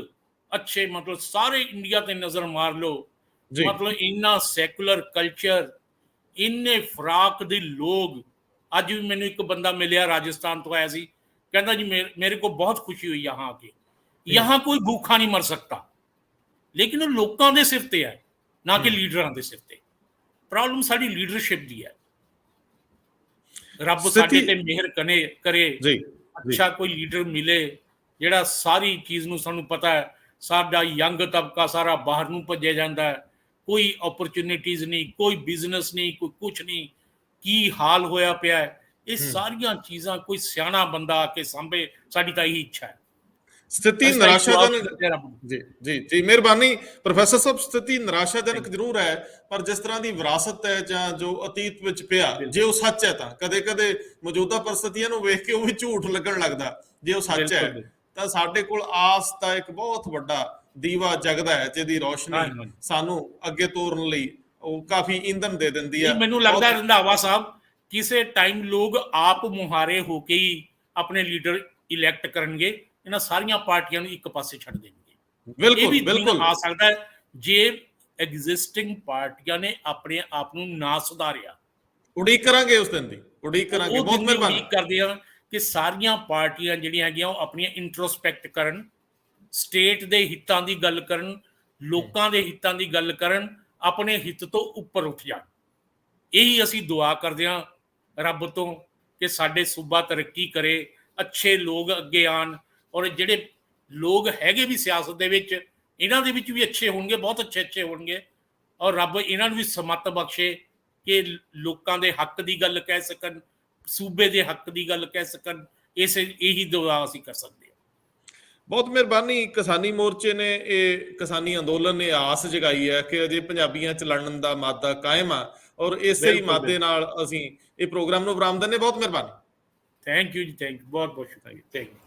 ਅੱਛੇ, ਮਤਲਬ ਸਾਰੇ ਇੰਡੀਆ ਤੇ ਨਜ਼ਰ ਮਾਰ ਲਓ, ਮਤਲਬ ਇੰਨਾ ਸੈਕੂਲਰ ਕਲਚਰ, ਇੰਨੇ ਫਰਾਕ ਦੇ ਲੋਕ। ਅੱਜ ਵੀ ਮੈਨੂੰ ਇੱਕ ਬੰਦਾ ਮਿਲਿਆ ਰਾਜਸਥਾਨ ਤੋਂ ਆਇਆ ਸੀ, ਕਹਿੰਦਾ ਜੀ ਮੇਰੇ को बहुत खुशी हुई यहाँ आके, यहाँ कोई भूखा नहीं मर सकता, ਲੇਕਿਨ ਉਹ ਲੋਕਾਂ ਦੇ ਸਿਰ ਤੇ ਹੈ, ਨਾ ਕਿ ਲੀਡਰਾਂ ਦੇ ਸਿਰ ਤੇ। ਪ੍ਰੋਬਲਮ ਸਾਡੀ ਲੀਡਰਸ਼ਿਪ ਦੀ ਹੈ। ਰੱਬ ਸਾਡੇ ਤੇ ਮਿਹਰ ਕਰੇ, ਅੱਛਾ ਕੋਈ ਲੀਡਰ ਮਿਲੇ ਜਿਹੜਾ ਸਾਰੀ ਚੀਜ਼ ਨੂੰ, ਸਾਨੂੰ ਪਤਾ ਹੈ ਸਾਡਾ ਯੰਗ ਤਬਕਾ ਸਾਰਾ ਬਾਹਰ ਨੂੰ ਭੱਜਿਆ ਜਾਂਦਾ ਹੈ, ਕੋਈ ਓਪਰਚੁਨਿਟੀਜ਼ ਨਹੀਂ, ਕੋਈ ਬਿਜ਼ਨਸ ਨਹੀਂ, ਕੋਈ ਕੁਛ ਨਹੀਂ, ਕੀ ਹਾਲ ਹੋਇਆ ਪਿਆ ਹੈ। ਇਹ ਸਾਰੀਆਂ ਚੀਜ਼ਾਂ ਕੋਈ ਸਿਆਣਾ ਬੰਦਾ ਆ ਕੇ ਸਾਂਭੇ, ਸਾਡੀ ਤਾਂ ਇਹੀ ਇੱਛਾ ਹੈ। ਸਥਿਤੀ ਨਿਰਾਸ਼ਾਜਨਕ, ਜੀ ਮਿਹਰਬਾਨੀ ਪ੍ਰੋਫੈਸਰ ਸਾਹਿਬ, ਸਥਿਤੀ ਨਿਰਾਸ਼ਾਜਨਕ ਜ਼ਰੂਰ ਹੈ, ਪਰ ਜਿਸ ਤਰ੍ਹਾਂ ਦੀ ਵਿਰਾਸਤ ਹੈ ਜਾਂ ਜੋ ਅਤੀਤ ਵਿੱਚ ਪਿਆ, ਜੇ ਉਹ ਸੱਚ ਹੈ ਤਾਂ ਕਦੇ ਮੌਜੂਦਾ ਪਰਿਸਥਿਤੀਆਂ ਨੂੰ ਵੇਖ ਕੇ ਉਹ ਵੀ ਝੂਠ ਲੱਗਣ ਲੱਗਦਾ। ਜੇ ਉਹ ਸੱਚ ਹੈ ਤਾਂ ਸਾਡੇ ਕੋਲ ਆਸ ਦਾ ਇੱਕ ਬਹੁਤ ਵੱਡਾ ਦੀਵਾ ਜਗਦਾ ਹੈ, ਜਿਹਦੀ ਰੋਸ਼ਨੀ ਸਾਨੂੰ ਅੱਗੇ ਤੋਰਨ ਲਈ ਉਹ ਕਾਫੀ ਈਂਧਨ ਦੇ ਦਿੰਦੀ ਹੈ। ਮੈਨੂੰ ਲੱਗਦਾ ਰੰਧਾਵਾ ਸਾਹਿਬ, ਕਿਸੇ ਟਾਈਮ ਲੋਕ ਆਪ ਮੁਹਾਰੇ ਹੋ ਕੇ ਹੀ ਆਪਣੇ ਲੀਡਰ ਇਲੈਕਟ ਕਰਨਗੇ, ਇਹਨਾਂ ਸਾਰੀਆਂ ਪਾਰਟੀਆਂ ਨੂੰ ਇੱਕ ਪਾਸੇ ਛੱਡ ਦੇਣਗੇ। ਬਿਲਕੁਲ ਆ ਸਕਦਾ ਹੈ ਜੇ ਐਗਜ਼ਿਸਟਿੰਗ ਪਾਰਟੀਆਂ ਨੇ ਆਪਣੇ ਆਪ ਨੂੰ ਨਾ ਸੁਧਾਰਿਆ। ਉਡੀਕ ਕਰਾਂਗੇ ਉਸ ਦਿਨ ਦੀ, ਉਡੀਕ ਕਰਾਂਗੇ। ਬਹੁਤ ਮਿਹਰਬਾਨੀ। ਉਡੀਕ ਕਰਦੇ ਹਾਂ ਕਿ ਸਾਰੀਆਂ ਪਾਰਟੀਆਂ ਜਿਹੜੀਆਂ ਹੈਗੀਆਂ ਉਹ ਆਪਣੀਆਂ ਇੰਟਰੋਸਪੈਕਟ ਕਰਨ, ਸਟੇਟ ਦੇ ਹਿੱਤਾਂ ਦੀ ਗੱਲ ਕਰਨ, ਲੋਕਾਂ ਦੇ ਹਿੱਤਾਂ ਦੀ ਗੱਲ ਕਰਨ, ਆਪਣੇ ਹਿੱਤ ਤੋਂ ਉੱਪਰ ਉੱਠ ਜਾਣ। ਇਹੀ ਅਸੀਂ ਦੁਆ ਕਰਦੇ ਹਾਂ ਰੱਬ ਤੋਂ ਕਿ ਸਾਡੇ ਸੂਬਾ ਤਰੱਕੀ ਕਰੇ, ਅੱਛੇ ਲੋਕ ਅੱਗੇ ਆਉਣ, ਔਰ ਜਿਹੜੇ ਲੋਕ ਹੈਗੇ ਵੀ ਸਿਆਸਤ ਦੇ ਵਿੱਚ, ਇਹਨਾਂ ਦੇ ਵਿੱਚ ਵੀ ਅੱਛੇ ਹੋਣਗੇ, ਬਹੁਤ ਅੱਛੇ ਹੋਣਗੇ, ਔਰ ਰੱਬ ਇਹਨਾਂ ਨੂੰ ਵੀ ਸਮੱਤ ਬਖਸ਼ੇ ਕਿ ਲੋਕਾਂ ਦੇ ਹੱਕ ਦੀ ਗੱਲ ਕਹਿ ਸਕਣ, ਸੂਬੇ ਦੇ ਹੱਕ ਦੀ ਗੱਲ ਕਹਿ ਸਕਣ। ਇਹੀ ਦੁਆ ਅਸੀਂ ਕਰ ਸਕਦੇ ਹਾਂ। ਬਹੁਤ ਮਿਹਰਬਾਨੀ। ਕਿਸਾਨੀ ਮੋਰਚੇ ਨੇ, ਇਹ ਕਿਸਾਨੀ ਅੰਦੋਲਨ ਨੇ ਆਸ ਜਗਾਈ ਹੈ ਕਿ ਅਜੇ ਪੰਜਾਬੀਆਂ 'ਚ ਲੜਨ ਦਾ ਮਾਦਾ ਕਾਇਮ ਆ, ਔਰ ਇਸੇ ਹੀ ਮਾਦੇ ਨਾਲ ਅਸੀਂ ਇਹ ਪ੍ਰੋਗਰਾਮ ਨੂੰ ਬਰਾਮਦਨ ਨੇ। ਬਹੁਤ ਮਿਹਰਬਾਨੀ। ਥੈਂਕ ਯੂ ਜੀ, ਥੈਂਕ ਯੂ, ਬਹੁਤ ਸ਼ੁਕਰੀਆ, ਥੈਂਕ ਯੂ।